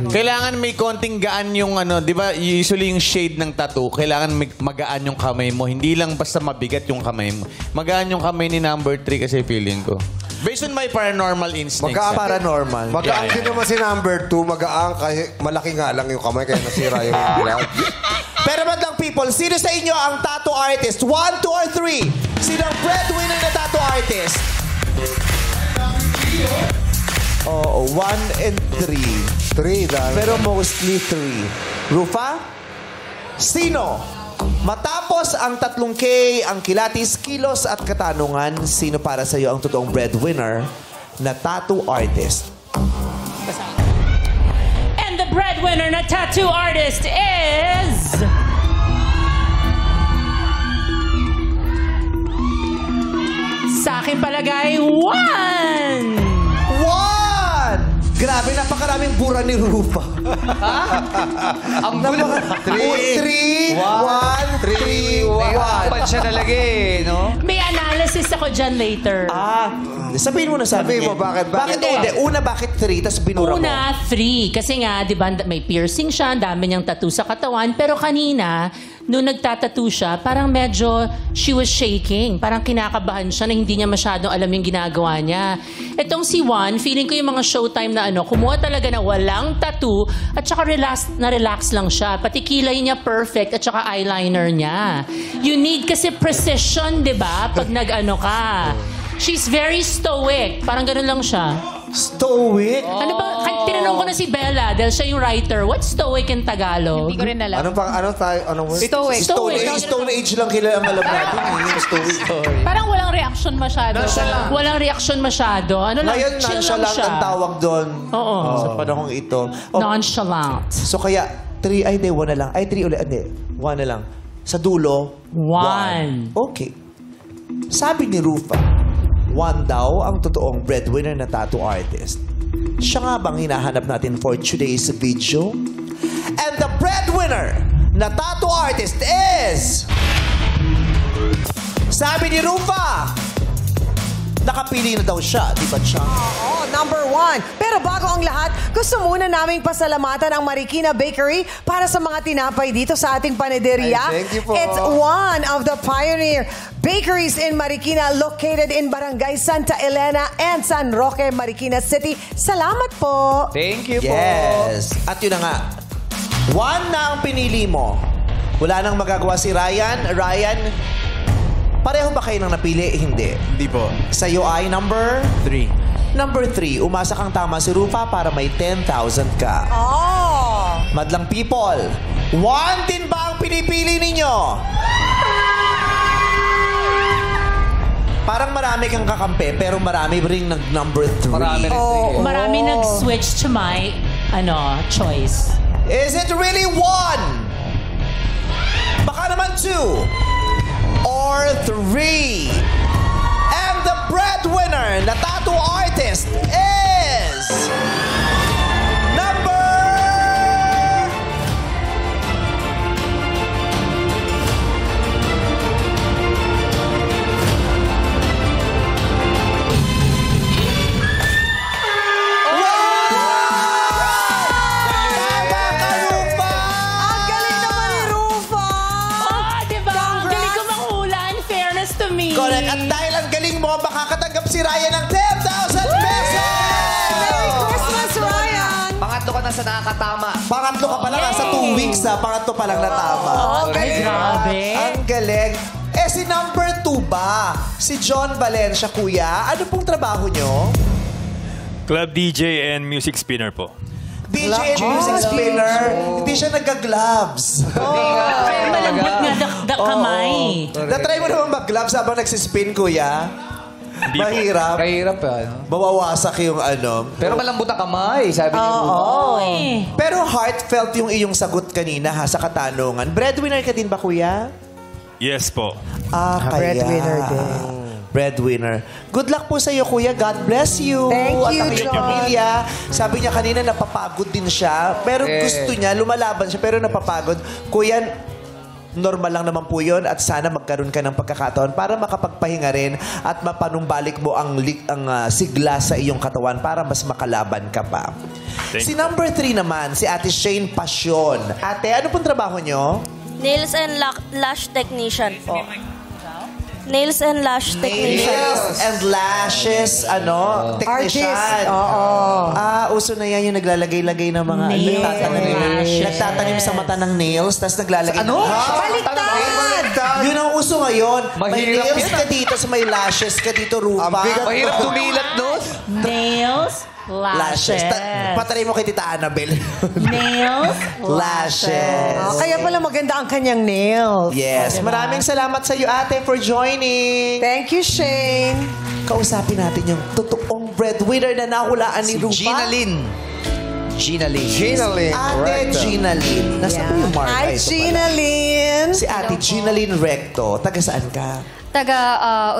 kailangan may konting gaan yung di ba, usually yung shade ng tattoo, kailangan magaan yung kamay mo. Hindi lang basta mabigat yung kamay mo. Magaan yung kamay ni number 3 kasi feeling ko. Based on my paranormal instincts. Paranormal. Magaan din naman si number 2. Magaan kahit malaki nga lang yung kamay kaya nasira yung blood. Pero madlang people, sino sa inyo ang tattoo artist? 1, 2, or 3? Sino ang breadwinner na tattoo artist? 1 and 3. 3, dahil. Pero mostly 3. Rufa? Sino? Matapos ang 3K, ang kilatis, kilos at katanungan, sino para sa iyo ang totoong breadwinner na tattoo artist? And the breadwinner na tattoo artist is... Sa aking palagay, 1! Grabe, napakaraming bura ni Rufa. Ang gulo. 3, 1, 3, 1. Naiwapan siya talaga no? May analysis mag-assist ako dyan later. Sabihin mo na sabi Sabihin mo, bakit? Bakit hindi? Una, bakit 3, tapos binura mo? Una, 3. Kasi nga, di ba, may piercing siya, ang dami niyang tattoo sa katawan. Pero kanina, nung nagtatattoo siya, parang medyo she was shaking. Parang kinakabahan siya na hindi niya masyadong alam yung ginagawa niya. Itong si Juan, feeling ko yung mga showtime na kumuha talaga na walang tattoo at saka relax lang siya. Pati kilay niya perfect at saka eyeliner niya. You need kasi precision, di ba? Pag nag-ano ka. She's very stoic. Parang ganun lang siya. Stoic? Ano ba? Tinanong ko na si Bella dahil siya yung writer. What's stoic in Tagalog? Hindi ko rin alam. Anong word? Stoic. Stone Age lang ang alam natin. Stoic. Parang walang reaction masyado. Walang reaction masyado. Ano lang, Ngayon, chill lang nonchalant siya. ang tawag doon. Oo. Sa panahong ito. Nonchalant. So kaya, 3, 1 na lang. 3 ulit. Hindi, 1 na lang. Sa dulo, 1. Okay. Sabi ni Rufa, 1 daw ang totoong breadwinner na tattoo artist. Siya nga bang hinahanap natin for today's video? And the breadwinner na tattoo artist is... Sabi ni Rufa, nakapili na daw siya, di ba siya? Oo, number 1. Pero bago ang lahat, gusto muna naming pasalamatan ang Marikina Bakery para sa mga tinapay dito sa ating panederia. Ay, thank you po. It's one of the pioneer bakeries in Marikina located in Barangay Santa Elena and San Roque, Marikina City. Salamat po. Thank you po. Yes. At yun na nga, 1 na ang pinili mo. Wala nang magagawa si Ryan. Ryan, pareho ba kayo nang napili? Hindi. Hindi po. Sa'yo ay number? 3. Number 3, umasa kang tama si Rufa para may 10,000 ka. Oh! Madlang people, 1 din ba ang pinipili ninyo? Parang marami kang kakampi, pero marami rin nag-number 3. Marami nag-switch to my choice. Is it really 1? Baka naman 2. Or 3. And the breadwinner na tattoo artist is... Number... Ang galing naman ni Rufa! Oh, diba? Ang galing ko manghula. In fairness to me. Correct. At dahil ang galing mo, makakatanggap si Ryan ng 10,000 pesos! Merry Christmas, Ryan! Pangatlo ka na sa nakakatama. Pangatlo ka pa lang, sa 2 weeks ha. Pangatlo pa lang natama. Ay, grabe. Ang galing. Si number 2 ba? Si John Valencia, kuya. Ano pong trabaho nyo? Club DJ and music spinner po. DJ and music spinner. Hindi siya nagka-gloves. Pero malambot nga kamay. Na-try mo naman mag-gloves habang nagsispin, kuya? Hindi po. Mahirap. Kahirap yan. Mawawasak yung Pero malambot ang kamay, sabi niyo. Pero heartfelt yung iyong sagot kanina ha, sa katanungan. Breadwinner ka din ba, kuya? Yes po. Kaya. Breadwinner din. Breadwinner. Good luck po sa iyo, kuya. God bless you. Thank At you, ang iyong John. pamilya. Sabi niya kanina, napapagod din siya. Pero gusto niya, lumalaban siya, pero napapagod. Kuya, normal lang naman po yun at sana magkaroon ka ng pagkakataon para makapagpahinga rin at mapanumbalik mo ang sigla sa iyong katawan para mas makalaban ka pa. Si number 3 naman, si Ate Shane Passion. Ate, ano pong trabaho niyo? Nails and lash technician po. Nails and lash technician. Nails and lashes, technician. Artist, oo. Uso na yan yung naglalagay-lagay ng mga nagtatanim sa mata ng nails, tapos naglalagay Baliktad! Yun ang uso ngayon. May Mahirap nails yan, ka dito, sa may lashes ka dito, Rupa. Mahirap tumilat nun. Nails, lashes. Patry mo kay Tita Annabel. Nails, lashes. Kaya pala maganda ang kanyang nails. Yes. Maraming salamat sa iyo, ate, for joining. Thank you, Shane. Kausapin natin yung totoong breadwinner na nahulaan ni Rupa. Gina Lynn. Ate Gina Lynn. Nasaan po yung marka? Hi, Ito Gina pala. Lynn. Si Ate Gina Lynn Recto. Taga saan ka? Taga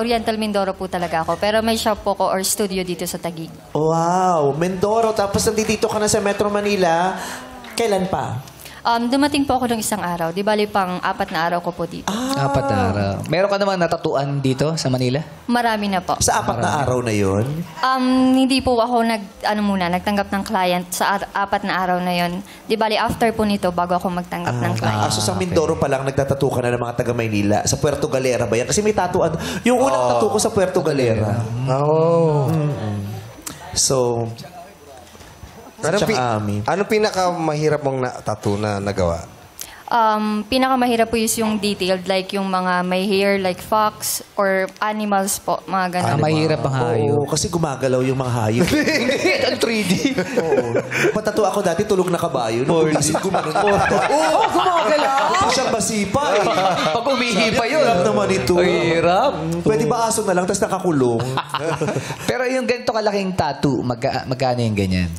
Oriental Mindoro po talaga ako. Pero may shop po ko or studio dito sa Taguig. Wow. Mindoro. Tapos nandito ka na sa Metro Manila. Kailan pa? Dumating po ako ng isang araw. Di bali pang 4 na araw ko po dito. 4 na araw. Meron ka naman natatuan dito sa Manila? Marami na po. Sa 4 na araw na yon? Hindi po ako nagtanggap ng client sa 4 na araw na yon. Di bali after po nito bago ako magtanggap ng client. So sa Mindoro pa lang nagtatattoo ka na ng mga taga Maynila. Sa Puerto Galera ba yan? Kasi may tattooan. Yung unang tattoo ko sa Puerto Galera. So, Anong pinakamahirap mong tattoo na nagawa? Pinakamahirap po is yung detailed, like yung mga may hair like fox or animals po, mga ganun. Mahirap ang hayop. Oo, kasi gumagalaw yung mga hayop. Ang 3D. Oo. Patato ako dati, tulog na kabayo. Nung kasi gumanon. Oo, gumagalaw. Ito siyang masipa eh. Pag umihi pa yun. Hirap naman ito. Ay, hirap. Pwede ba aso na lang, tapos nakakulong? Pero yung ganito kalaking tattoo, magkano yung ganyan?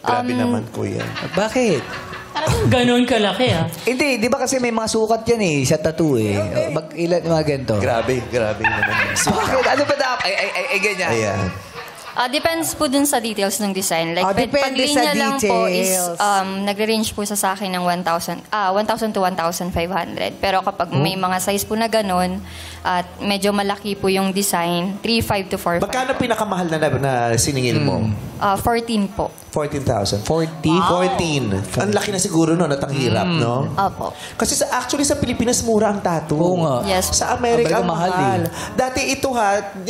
Grabe naman, kuya. Bakit? Ganon kalaki, ah. Hindi, di ba kasi may mga sukat yan eh, sa tattoo eh. Ilan yung mga ganito? Grabe naman. Bakit? Ano ba dapat? Ay, ganyan. Ayan. Depends po dun sa details ng design. Like, pag depende sa linya lang po is, details. nagre-range po sa akin ng 1,000 to 1,500. Pero kapag may mga size po na ganun, at medyo malaki po yung design, 3,500 to 4,500. Magkano pinakamahal na siningil mo? 14 po. 14,000. 40? 14. Ang laki na siguro no, at ang hirap, no? Opo. Kasi actually sa Pilipinas, mura ang tattoo. Oo nga. Yes. Sa Amerika, Amerika, mahal mahal. Dati ito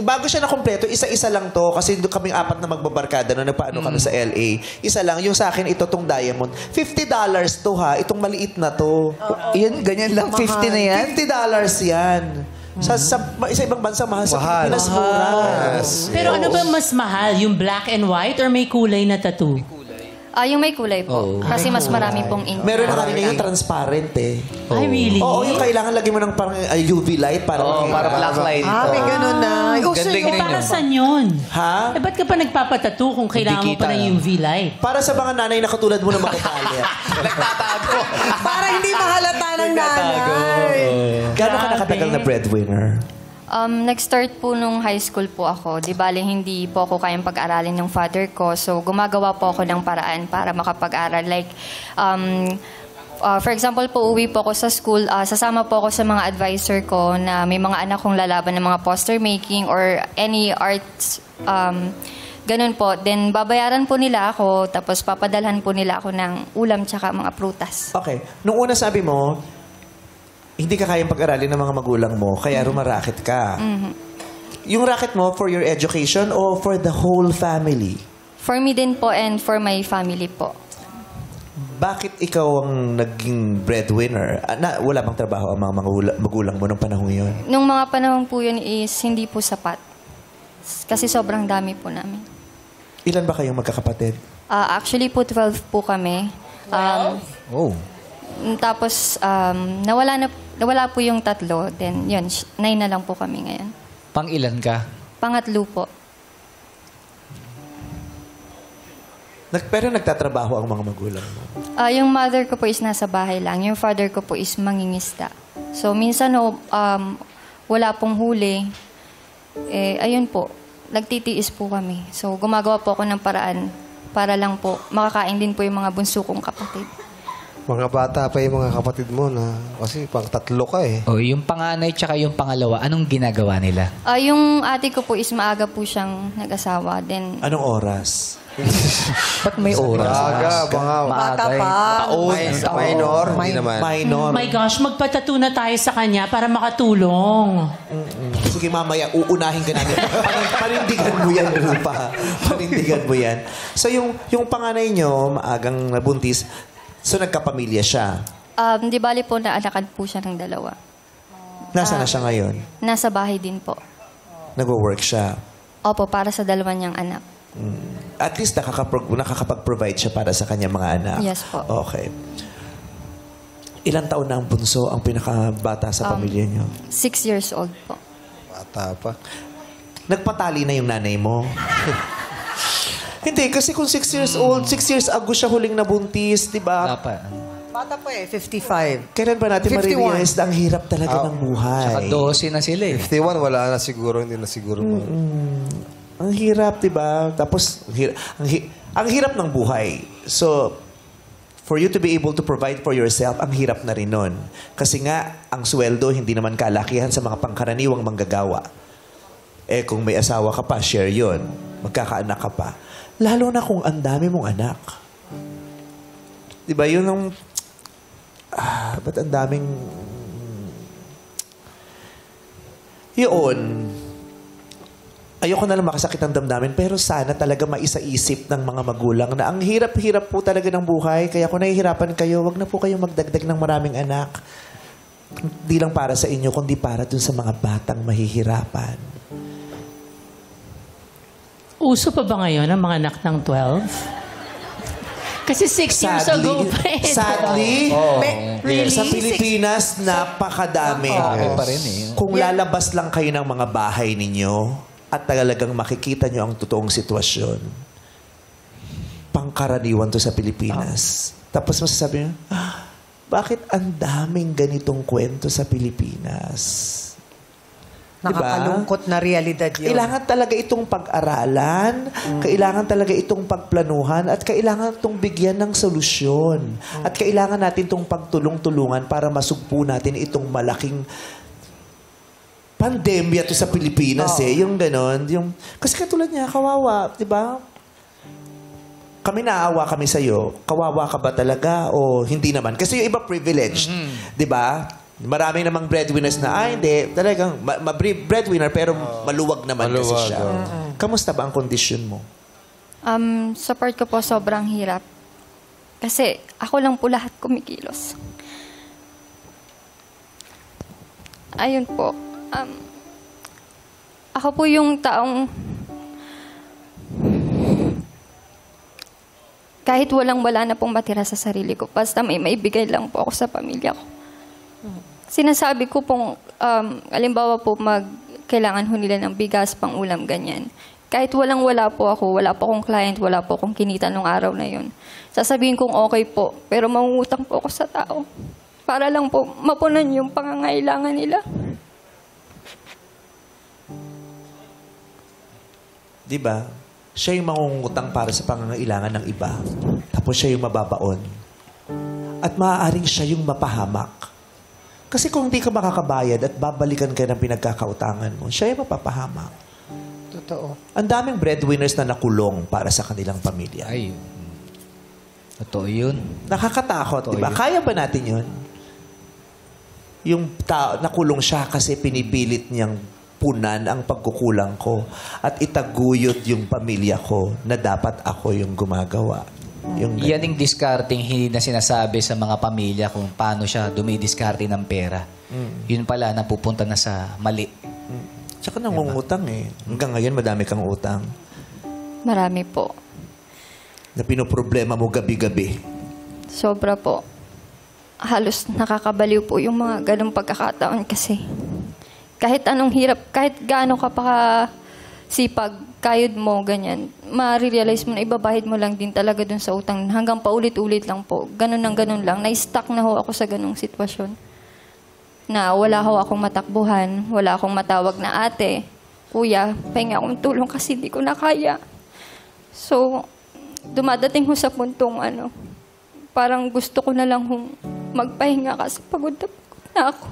bago siya na kompleto, isa-isa lang to. Kasi doon kaming 4 na magbabarkada no, nagpaano kami sa LA. Isa lang. Yung sa akin, ito tong diamond. $50 to Itong maliit na to. Yan, ganyan lang. 50 na yan? $50 yan. Sa ibang bansa, mahal. Sa Pilipinas, mura. Pero ano ba mas mahal? Yung black and white or may kulay na tattoo? Yung may kulay po. Kasi mas marami pong ink. Meron na kami ngayon transparent eh. Ay, really? Oo, yung kailangan lagyan mo ng parang UV light para para black light. May ganun na. Para saan yun? Ha? Ba't ka pa nagpapatattoo kung kailangan mo pa ng UV light? Para sa mga nanay na katulad mo na magkakalit. Nagtatago. Para hindi mahalata ng nanay. Gano'n ka nakatagal na breadwinner? Nag-start po nung high school po ako. Di bale, hindi po ako kayang pag-aralin ng father ko. So, gumagawa po ako ng paraan para makapag-aral. Like, for example po, uwi po ako sa school, sasama po ako sa mga advisor ko na may mga anak kong lalaban ng mga poster making or any arts, ganun po. Then, babayaran po nila ako, tapos papadalhan po nila ako ng ulam tsaka mga prutas. Okay. Nung una sabi mo, hindi ka kayang pag-aralin ng mga magulang mo, kaya rumaraket ka. Yung racket mo for your education o for the whole family? For me din po and for my family po. Bakit ikaw ang naging breadwinner? Wala bang trabaho ang mga magulang mo nung panahon yun? Nung mga panahon po yun is hindi po sapat. Kasi sobrang dami po namin. Ilan ba kayong magkakapatid? Actually po 12 po kami. Tapos nawala po yung 3. Then yun, 9 na lang po kami ngayon. Pang ilan ka? Pangatlo po. Pero nagtatrabaho ang mga magulang mo? Yung mother ko po is nasa bahay lang. Yung father ko po is mangingista. So minsan wala pong huli. Ayun po, nagtitiis po kami. So gumagawa po ako ng paraan para lang po makakain din po yung mga bunso kong kapatid. Mga bata pa yung mga kapatid mo na kasi pang 3 ka eh. Yung panganay tsaka yung pangalawa, anong ginagawa nila? Yung ate ko po is maaga po siyang nag-asawa. Then, anong oras? Ba't may oras? Bata pa. Minor? Hindi naman. Minor. Oh my gosh, magpatattoo na tayo sa kanya para makatulong. Sige, mamaya, uunahin ka namin. Panindigan mo yan, Rupa. Panindigan mo yan. So, yung panganay nyo, maagang nabuntis, so nagkapamilya siya? Di bali po naanakan po siya ng 2. Nasaan na siya ngayon? Nasa bahay din po. Nagwo-work siya? Opo, para sa 2 niyang anak. At least nakakapag-provide siya para sa kanyang mga anak. Yes po. Okay. Ilang taon na ang bunso, ang pinakabata sa pamilya niyo? 6 years old po. Bata pa. Nagpatali na yung nanay mo? Hindi, kasi kung 6 years old, 6 years ago siya huling nabuntis, di ba? Bata pa 55. Kailan ba natin 51. marirealize na ang hirap talaga ng buhay? Saka 12 na sila eh. 51, wala na siguro, hindi na siguro. Ang hirap, di ba? Tapos, ang hirap ng buhay. So, for you to be able to provide for yourself, ang hirap na rin nun. Kasi nga, ang sweldo hindi naman kalakihan sa mga pangkaraniwang manggagawa. Eh, kung may asawa ka pa, share yun. Magkakaanak ka pa. Lalo na kung ang dami mong anak. Diba, yun ang... ba't ang daming... Yun. Ayoko na lang makasakit ang damdamin, pero sana talaga maisa-isip ng mga magulang na ang hirap-hirap po talaga ng buhay. Kaya kung nahihirapan kayo, wag na po kayong magdagdag ng maraming anak. Hindi lang para sa inyo, kundi para dun sa mga batang mahihirapan. Uso pa ba ngayon ang mga anak ng 12? Kasi 6 years ago pa eh. Sadly, Really? sa Pilipinas, napakadami. pa rin eh. Kung lalabas lang kayo ng mga bahay ninyo, at talagang makikita nyo ang totoong sitwasyon. Pangkaraniwan to sa Pilipinas. Tapos masasabi nyo, bakit ang daming ganitong kwento sa Pilipinas? Nakakalungkot na realidad yun. Kailangan talaga itong pag-aralan, kailangan talaga itong pagplanuhan, at kailangan itong bigyan ng solusyon. At kailangan natin itong pagtulong-tulungan para masugpo natin itong malaking pandemya to sa Pilipinas yung ganon. Kasi katulad niya, kawawa, di ba? Kami naawa kami sa'yo, kawawa ka ba talaga o hindi naman? Kasi yung iba privileged, di ba? Maraming namang breadwinners na, hindi, talagang breadwinner pero maluwag naman kasi siya. Kamusta ba ang kondisyon mo? Sa part ko po, sobrang hirap. Kasi ako lang po lahat kumikilos. Ayun po. Ako po yung taong kahit walang-wala na pong matira sa sarili ko, basta may maibigay lang po ako sa pamilya ko. Sinasabi ko pong, halimbawa po, kailangan ho nila ng bigas, pang ulam, ganyan. Kahit walang-wala po ako, wala po akong client, wala po akong kinita nung araw na yun. Sasabihin kong okay po, pero mangungutang po ako sa tao. Para lang po mapunan yung pangangailangan nila. Diba? Siya yung mangungutang para sa pangangailangan ng iba. Tapos siya yung mababaon. At maaaring siya yung mapahamak. Kasi kung hindi ka makakabayad at babalikan ka ng pinagkakautangan mo, siya yung mapapahamak. Totoo. Ang daming breadwinners na nakulong para sa kanilang pamilya. Ay, totoo yun. Nakakatakot, Totoo diba? yun. Kaya ba natin yun? Yung nakulong siya kasi pinipilit niyang punan ang pagkukulang ko at itaguyod yung pamilya ko na dapat ako yung gumagawa. Yan yung discarding hindi na sinasabi sa mga pamilya kung paano siya dumidiskarte ng pera. Yun pala, napupunta na sa mali. Tsaka nangungutang eh. Hanggang ngayon, madami kang utang. Marami po. Na pinoproblema mo gabi-gabi. Sobra po. Halos nakakabaliw po yung mga ganong pagkakataon kasi kahit anong hirap, kahit gaano ka pa sipag, kayod mo, ganyan, ma-realize mo na ibabahid mo lang din talaga dun sa utang hanggang paulit-ulit lang po. Ganun lang. Na-stuck na ho ako sa ganong sitwasyon. Na wala ho akong matakbuhan, wala akong matawag na ate, kuya, pahinga akong tulong kasi hindi ko na kaya. So, dumadating ho sa puntong parang gusto ko na lang magpahinga kasi pagod na ako.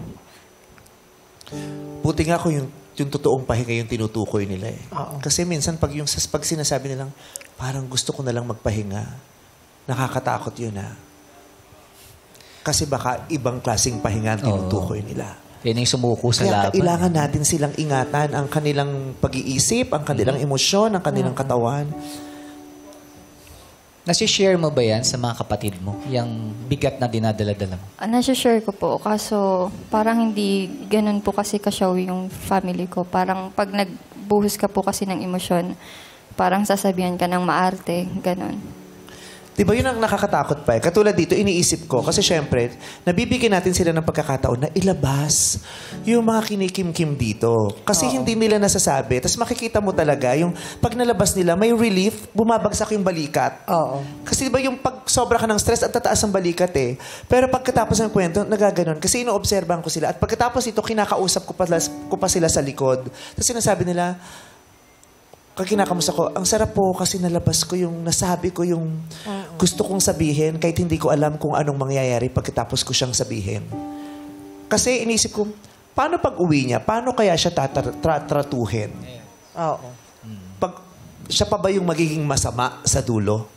Buti nga ko yung totoong pahinga yung tinutukoy nila eh. Kasi minsan pag sinasabi nilang parang gusto ko na lang magpahinga, nakakatakot yun Kasi baka ibang klaseng pahinga ang tinutukoy nila. Yan yung sumuko sa Kaya laban. kailangan natin silang ingatan ang kanilang pag-iisip, ang kanilang emosyon, ang kanilang katawan. Nasi-share mo ba yan sa mga kapatid mo? Yung bigat na dinadala-dala mo? Nasi-share ko po. Kaso parang hindi ganun po kasi kasyaw yung family ko. Parang pag nagbuhos ka po kasi ng emosyon, parang sasabihan ka ng maarte. Ganun. Diba yun ang nakakatakot pa eh. Katulad dito, iniisip ko. Kasi syempre, nabibigyan natin sila ng pagkakataon na ilabas yung mga kinikim-kim dito. Kasi hindi nila nasasabi. Tapos makikita mo talaga, yung pag nalabas nila, may relief, bumabagsak yung balikat. Kasi diba yung pag sobra ka ng stress at tataas ang balikat eh. Pero pagkatapos ng kwento, nagaganon. Kasi inoobserbahan ko sila. At pagkatapos ito, kinakausap ko pa sila sa likod. Tapos sinasabi nila, kinakamusta ko, ang sarap po kasi nalabas ko yung, nasabi ko yung gusto kong sabihin kahit hindi ko alam kung anong mangyayari pagkatapos ko siyang sabihin. Kasi inisip ko, paano pag uwi niya? Paano kaya siya tratuhin? Oo. Pag siya pa ba yung magiging masama sa dulo?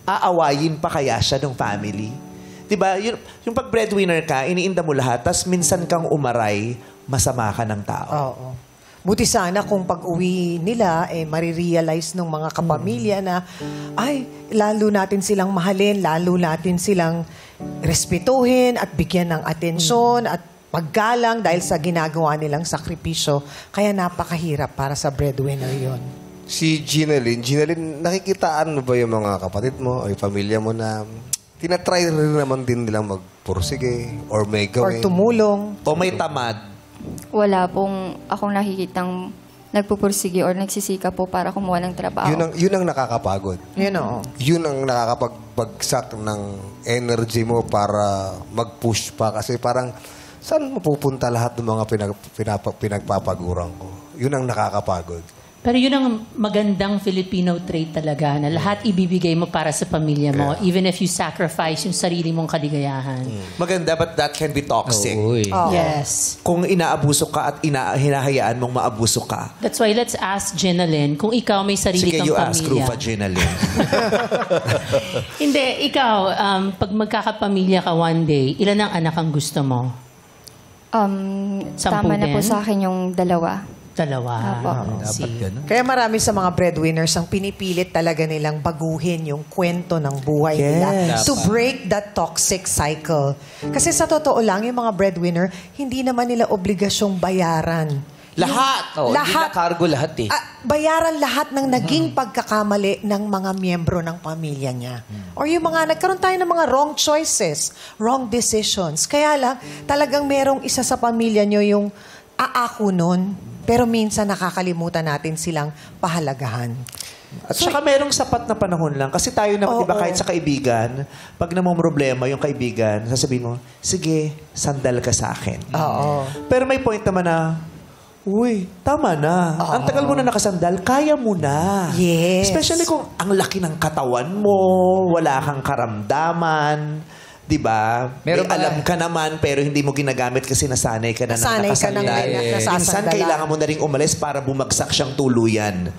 Aawayin pa kaya siya ng family? Diba? Yung pag breadwinner ka, iniinda mo lahat, tas minsan kang umaray, masama ka ng tao. Oo. Buti sana kung pag-uwi nila, marirealize ng mga kapamilya na, ay, lalo natin silang mahalin, lalo natin silang respetuhin at bigyan ng atensyon at paggalang dahil sa ginagawa nilang sakripisyo. Kaya napakahirap para sa breadwinner yon. Si Ginalyn, nakikitaan mo ba yung mga kapatid mo o yung pamilya mo na tinatry rin naman din nilang magpursige or may Or gawin? tumulong. O may tamad. Wala pong akong nakikitang nagpupursige or nagsisika po para kumuha ng trabaho. Yun ang nakakapagod. Yun ang nakakapagbagsak ng energy mo para mag-push pa. Kasi parang, saan mapupunta lahat ng mga pinagpapagurang ko? Yun ang nakakapagod. Pero yun ang magandang Filipino trait talaga, na lahat ibibigay mo para sa pamilya mo, even if you sacrifice yung sarili mong kaligayahan. Maganda, but that can be toxic. Yes. Kung inaabuso ka at hinahayaan mong maabuso ka. That's why let's ask Ginalyn kung ikaw may sarili Sige, kang you pamilya. ask Rufa Ginalyn. Hindi, ikaw, pag magkakapamilya ka one day, ilan ang anak ang gusto mo? Tama na po sa akin yung dalawa. Kaya marami sa mga breadwinners ang pinipilit talaga nilang baguhin yung kwento ng buhay nila to break that toxic cycle. Kasi sa totoo lang, yung mga breadwinner, hindi naman nila obligasyong bayaran. Lahat! Hindi na cargo lahat eh. Bayaran lahat ng naging pagkakamali ng mga miyembro ng pamilya niya. Or yung mga, nagkaroon tayo ng mga wrong choices, wrong decisions. Kaya lang, talagang merong isa sa pamilya nyo yung aako nun. Pero minsan nakakalimutan natin silang pahalagahan. At saka merong sapat na panahon lang. Kasi tayo na, di ba, kahit sa kaibigan, pag namang problema yung kaibigan, sasabihin mo, sige, sandal ka sa akin. Pero may point naman na, uy, tama na. Ang tagal mo na nakasandal, kaya mo na. Yes. Especially kung ang laki ng katawan mo, wala kang karamdaman, di ba? May alam ka naman, pero hindi mo ginagamit kasi nasanay ka na nakasandal. Minsan kailangan mo na rin umalis para bumagsak siyang tuluyan.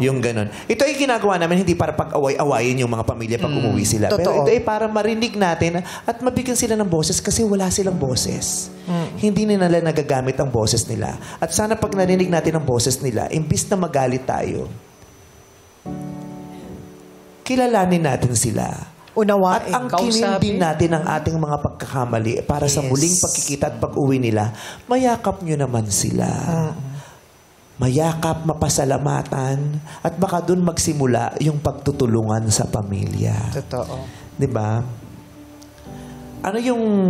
Yung ganun. Ito ay ginagawa namin hindi para pag-away-awayin yung mga pamilya pag umuwi sila. Pero ito ay para marinig natin at mabigyan sila ng boses kasi wala silang boses. Hindi nila nagagamit ang boses nila. At sana pag narinig natin ang boses nila, imbis na magalit tayo, kilalanin natin sila. Unawain. At ang kinindin natin ang ating mga pagkakamali para sa muling pagkikita at pag-uwi nila, mayakap nyo naman sila. Mayakap, mapasalamatan, at baka dun magsimula yung pagtutulungan sa pamilya. Totoo. Diba? Ano yung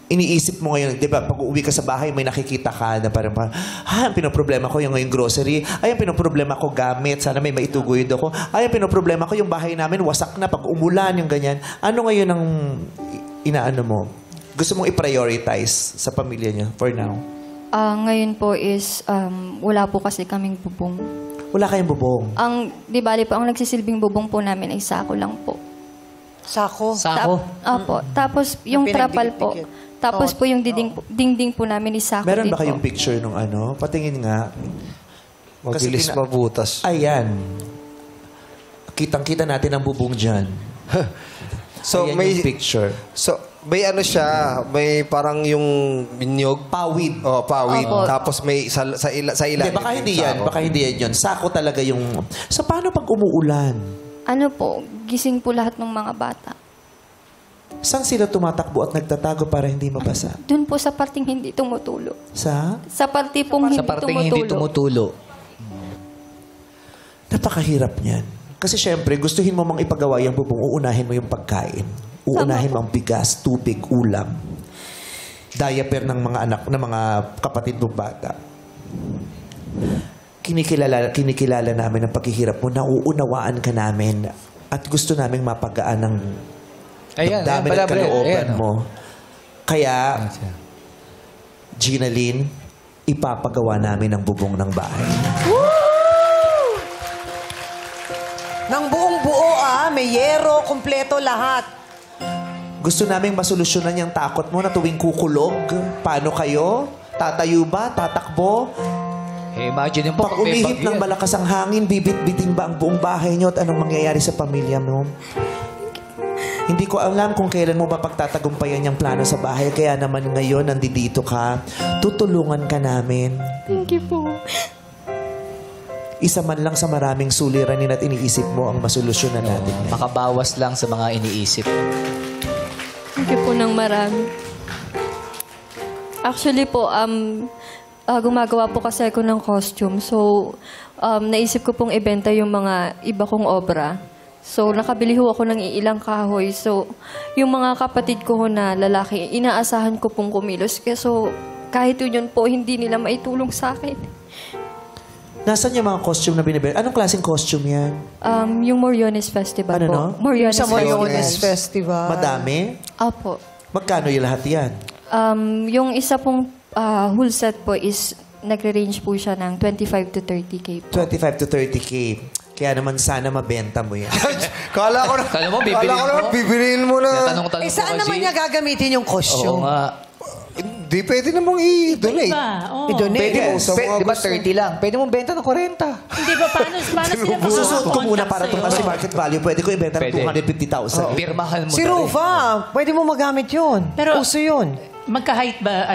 iniisip mo ngayon, di ba, pag uuwi ka sa bahay, may nakikita ka na parang, ang pinoproblema ko yung grocery, ang pinoproblema ko gamit, sana may maituguyod ako, ang pinoproblema ko yung bahay namin, wasak na pag umulan, yung ganyan. Ano ngayon ang inaano mo? Gusto mong i-prioritize sa pamilya niyo for now? Ngayon po is, wala po kasi kaming bubong. Wala kayong bubong? Di bali po, ang nagsisilbing bubong po namin ay sako lang po. Sako? Opo. Tapos yung trapal po. Tapos po yung dingding po namin is sako Meron din ba kayong picture nung ano? Patingin nga. Mabilis mabutas. Ayan. Kitang-kita natin ang bubong dyan. So, ayan may yung picture. So, may ano siya, may parang yung binyog. Pawid. Pawid. Opo. Tapos may sa ilalim. Hindi, baka hindi yan. Baka hindi yan yun. Sako talaga yung... So, paano pag umuulan? Ano po, gising po lahat ng mga bata. Saan sila tumatakbo at nagtatago para hindi mabasa? Doon po sa parting hindi tumutulo. Sa? Sa parting hindi tumutulo. Napakahirap niyan. Kasi syempre, gustuhin mo mang ipagawa yung bubong, uunahin mo yung pagkain. Uunahin mo ang bigas, tubig, ulam. Diaper ng mga anak, ng mga kapatid mong bata. Kinikilala namin ang paghihirap mo, nauunawaan ka namin at gusto namin mapagaan ng damdamin at kalooban mo. Kaya, Ginalyn, ipapagawa namin ang bubong ng bahay. Nang buong buo may yero, kumpleto lahat. Gusto naming masolusyonan yung takot mo na tuwing kukulog. Paano kayo? Tatayo ba? Tatakbo? Imagine po, Pag umihip ng malakas ang hangin, bibit-biting ba ang buong bahay niyo at anong mangyayari sa pamilya mo? Hindi ko alam kung kailan mo ba pagtatagumpayan yung plano sa bahay. Kaya naman ngayon, nandito ka. Tutulungan ka namin. Thank you po. Isa man lang sa maraming suliranin at iniisip mo ang masolusyonan natin. Makabawas lang sa mga iniisip. Thank you po ng marami. Actually po, gumagawa po kasi ako ng costume. So, naisip ko pong ibenta yung mga iba kong obra. So, nakabili ho ako ng ilang kahoy. So, yung mga kapatid ko ho na lalaki, inaasahan ko pong kumilos. So, kahit yun po, hindi nila maitulong sa akin. Nasaan yung mga costume na binibenta? Anong klaseng costume yan? Yung Moriones Festival Ano, po. no? Moriones Sa Moriones Festival. Festival. Madami? Opo. Magkano yung lahat yan? Yung isa pong whole set po is nagre-range po siya ng 25 to 30K po. 25 to 30K. Kaya naman sana mabenta mo yan. Kala ko na, Kala mo, bibiliin mo na. Tanong-tanong Saan naman niya gagamitin yung costume? Oo nga. Di pwede namang i-donate. I-donate. Pwede mo, Sa mga di ba gusto. 30 lang? Pwede mong benta ng 40. Hindi ba, paano sila Susuot ko muna para sa'yo? tumaas yung market value. Pwede ko ibenta ng Pwede. 250,000. Pirmahan mo Si na rin. Rufa, pwede mo magamit yun. Pero- Uso yun. Magka-height ba,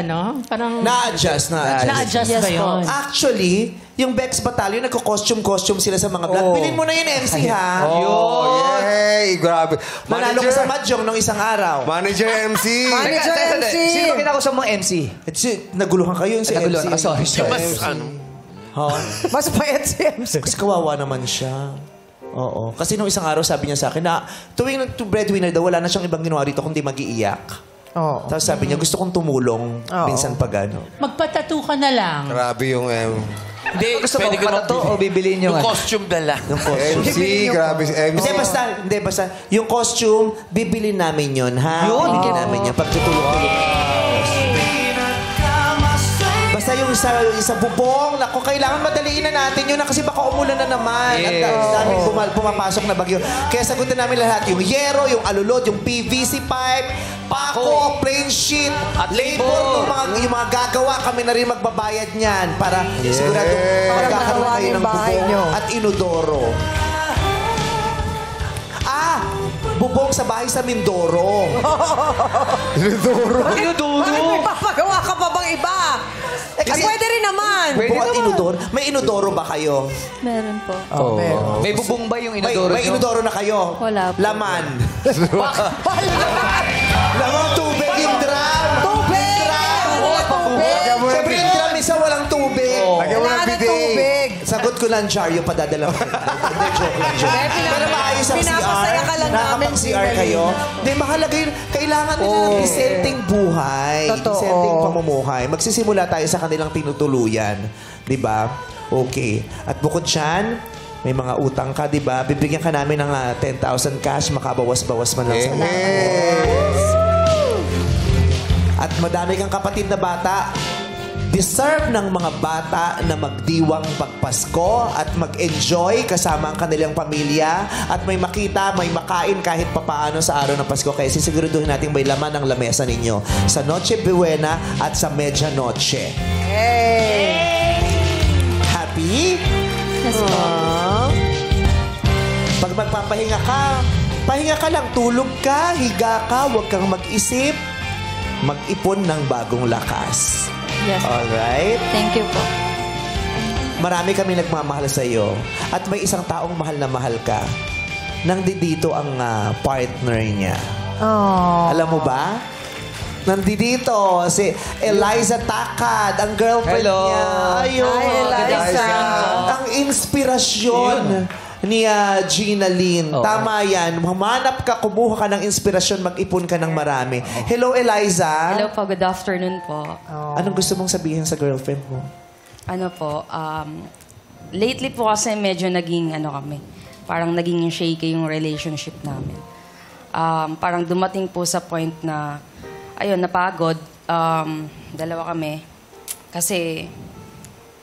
Parang... Na-adjust. Na-adjust ba yun? Actually, yung Bex Battalion, nagko-costume sa mga vlog. Bilhin mo na yun, MC, ha? Yay! Grabe. Manalo ka sa Mahjong nung isang araw. Manager MC. Manager MC. Sino ba kinakausap mong MC? Naguluhan kayo yung si Naguluhan. MC. Sorry. Mas payat si MC. Kasi kawawa naman siya. Oo. Kasi nung isang araw sabi niya sa akin na tuwing breadwinner daw, wala na siyang ibang ginawa rito kundi mag-iiyak. Oo. Tapos sabi niya, gusto kong tumulong minsan pag ano. Magpatattoo ka na lang. Grabe yung Hindi, gusto mo patato o bibiliin yung costume dala. Yung costume. MC. Grabe si MC. Hindi, basta. Yung costume, bibili namin yun, ha? Yun? Bibili namin yun. Pagtutulong-tulong. Basta yung isa bubong, naku, kailangan madaliin na natin yun kasi baka umulan na naman. Yes. At daming pumapasok na bagyo. Kaya sagutin namin lahat. Yung yero, yung alulod, yung PVC pipe, pako, plain sheet, at labor, yung mga gagawa, kami na rin magbabayad niyan para sigurado magkakaroon kayo ng bubong at inodoro. Bubong sa bahay sa Mindoro. Inodoro. Bakit may papagawa ka pa bang iba? Pwede rin naman. Bubong at inodoro. May inodoro ba kayo? Meron po. May bubong ba yung inodoro May inodoro na kayo? Wala po. Laman. Laman tubig yung drum. Tubig! Wala tubig! Siyempre yung drum, isa walang tubig. Lagyan mo ng Wala na bidet. tubig. Sagot ko lang, Jaryo, padadala ko. Hindi, joke lang, joke. Pero maayos ang CR. Pinapasaya ka lang namin, Nakakapag-CR kayo. Hindi, mahalaga yun. Kailangan nila ng disenteng buhay. Totoo. Disenteng pamumuhay. Magsisimula tayo sa kanilang tinutuluyan. Di ba? Okay. At bukod dyan, may mga utang ka, di ba? Bibigyan ka namin ng 10,000 cash, makabawas-bawas man lang sa At madami kang kapatid na bata. Deserve ng mga bata na magdiwang pagpasko at mag-enjoy kasama ang kanilang pamilya at may makita, may makain kahit papaano sa araw ng Pasko. Kaya sisiguraduhin natin may laman ang lamesa ninyo sa Noche Buena at sa Media Noche. Happy? Yes po. Pag magpapahinga ka, pahinga ka lang, tulog ka, higa ka, huwag kang mag-isip, mag-ipon ng bagong lakas. Yes. Alright? Thank you po. Marami kami nagmamahal sa iyo at may isang taong mahal na mahal ka. Nandito ang partner niya. Alam mo ba? Nandito si Eliza Takad, ang girlfriend niya. Ayun. Hi, Eliza. Ang inspirasyon ni Gina Lynn. Tama yan. Humanap ka, kumuha ka ng inspirasyon, mag-ipon ka ng marami. Hello, Eliza. Hello po, good afternoon po. Anong gusto mong sabihin sa girlfriend mo? Ano po, lately po kasi medyo naging, parang naging shaky yung relationship namin. Parang dumating po sa point na, napagod. Dalawa kami. Kasi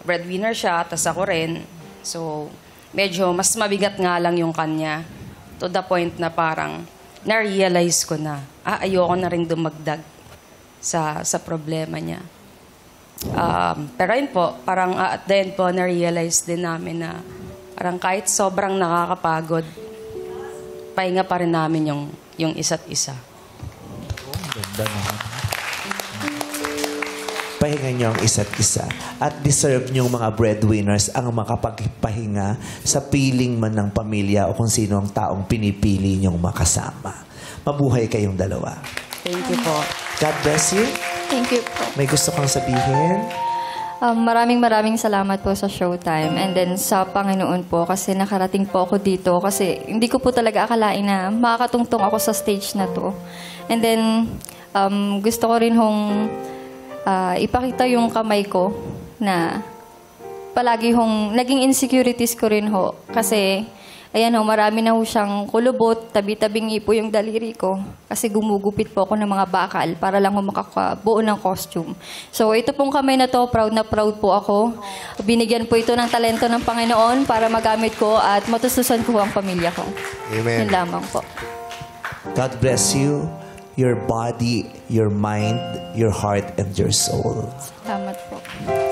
breadwinner siya, tas ako rin. So, medyo mas mabigat nga lang yung kanya. To the point na parang na-realize ko na, ayoko na rin dumagdag sa problema niya. Pero yun po, parang at the end po, na-realize din namin na parang kahit sobrang nakakapagod, pahinga pa rin namin yung isa't isa. Ganda naman. Pahinga niyo ang isa't isa. At deserve niyong mga breadwinners ang makapagpahinga sa piling man ng pamilya o kung sino ang taong pinipili niyong makasama. Mabuhay kayong dalawa. Thank you po. God bless you. Thank you po. May gusto kang sabihin? Maraming salamat po sa Showtime and then sa Panginoon po kasi nakarating po ako dito kasi hindi ko po talaga akalain na makakatungtong ako sa stage na to. And then gusto ko rin hong ipakita yung kamay ko na palagi hong naging insecurities ko rin ho kasi ayan ho, marami na ho siyang kulubot, tabi-tabing ipo yung daliri ko kasi gumugupit po ako ng mga bakal para lang ho makakabuo ng costume. So ito pong kamay na to, proud na proud po ako. Binigyan po ito ng talento ng Panginoon para magamit ko at matustusan ko ang pamilya ko. Amen. Yun lamang po. God bless you, your body, your mind, your heart, and your soul. Salamat po.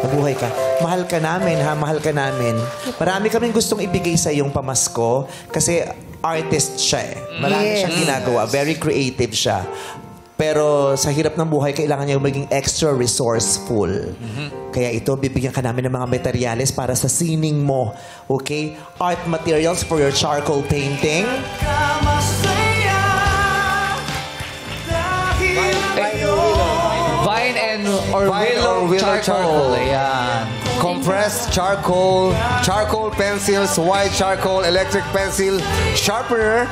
Mabuhay ka. Mahal ka namin, ha? Mahal ka namin. Marami kaming gustong ibigay sa iyong pamasko kasi artist siya eh. Marami siyang ginagawa. Very creative siya. Pero sa hirap ng buhay, kailangan niya maging extra resourceful. Kaya ito, bibigyan ka namin ng mga materyales para sa sining mo. Okay? Art materials for your charcoal painting. Vine or willow charcoal. Ayan. Compressed charcoal, charcoal pencils, white charcoal, electric pencil, sharpener,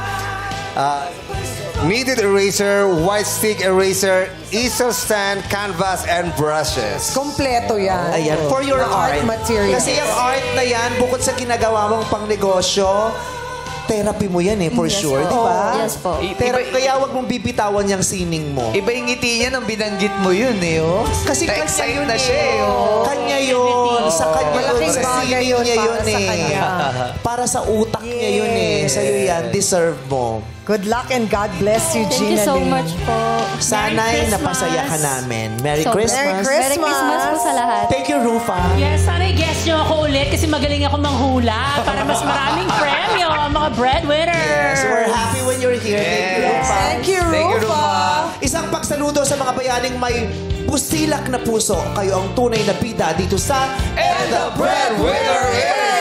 kneaded eraser, white stick eraser, easel stand, canvas, and brushes. Kompleto yan. Ayan, for your art. material. Kasi yung art na yan, bukod sa ginagawa mong pangnegosyo, therapy mo yan for sure, di ba? Yes po. Kaya wag mong bibitawan yung sining mo. Iba yung ngiti niya nang binanggit mo yun eh, oh. Kasi kanya Na-excite yun na siya eh, oh. Kanya yun. Sa kanya yun. Malaking Sa bagay sining yun niya para yun sa kanya. Para sa utak niya yun eh. Sa'yo yan. Deserve mo. Good luck and God bless you, Thank you Gina so Lee. much po. Sana'y napasaya ka namin. Merry Christmas. Merry Christmas po sa lahat. Thank you, Rufa. Yes, sana i-guess nyo ako ulit kasi magaling ako manghula para mas maraming premyo ang mga breadwinners. Yes, we're happy when you're here. Thank you, Rufa. Isang pagsaludo sa mga bayaning may busilak na puso. Kayo ang tunay na bida dito sa And the Breadwinner is...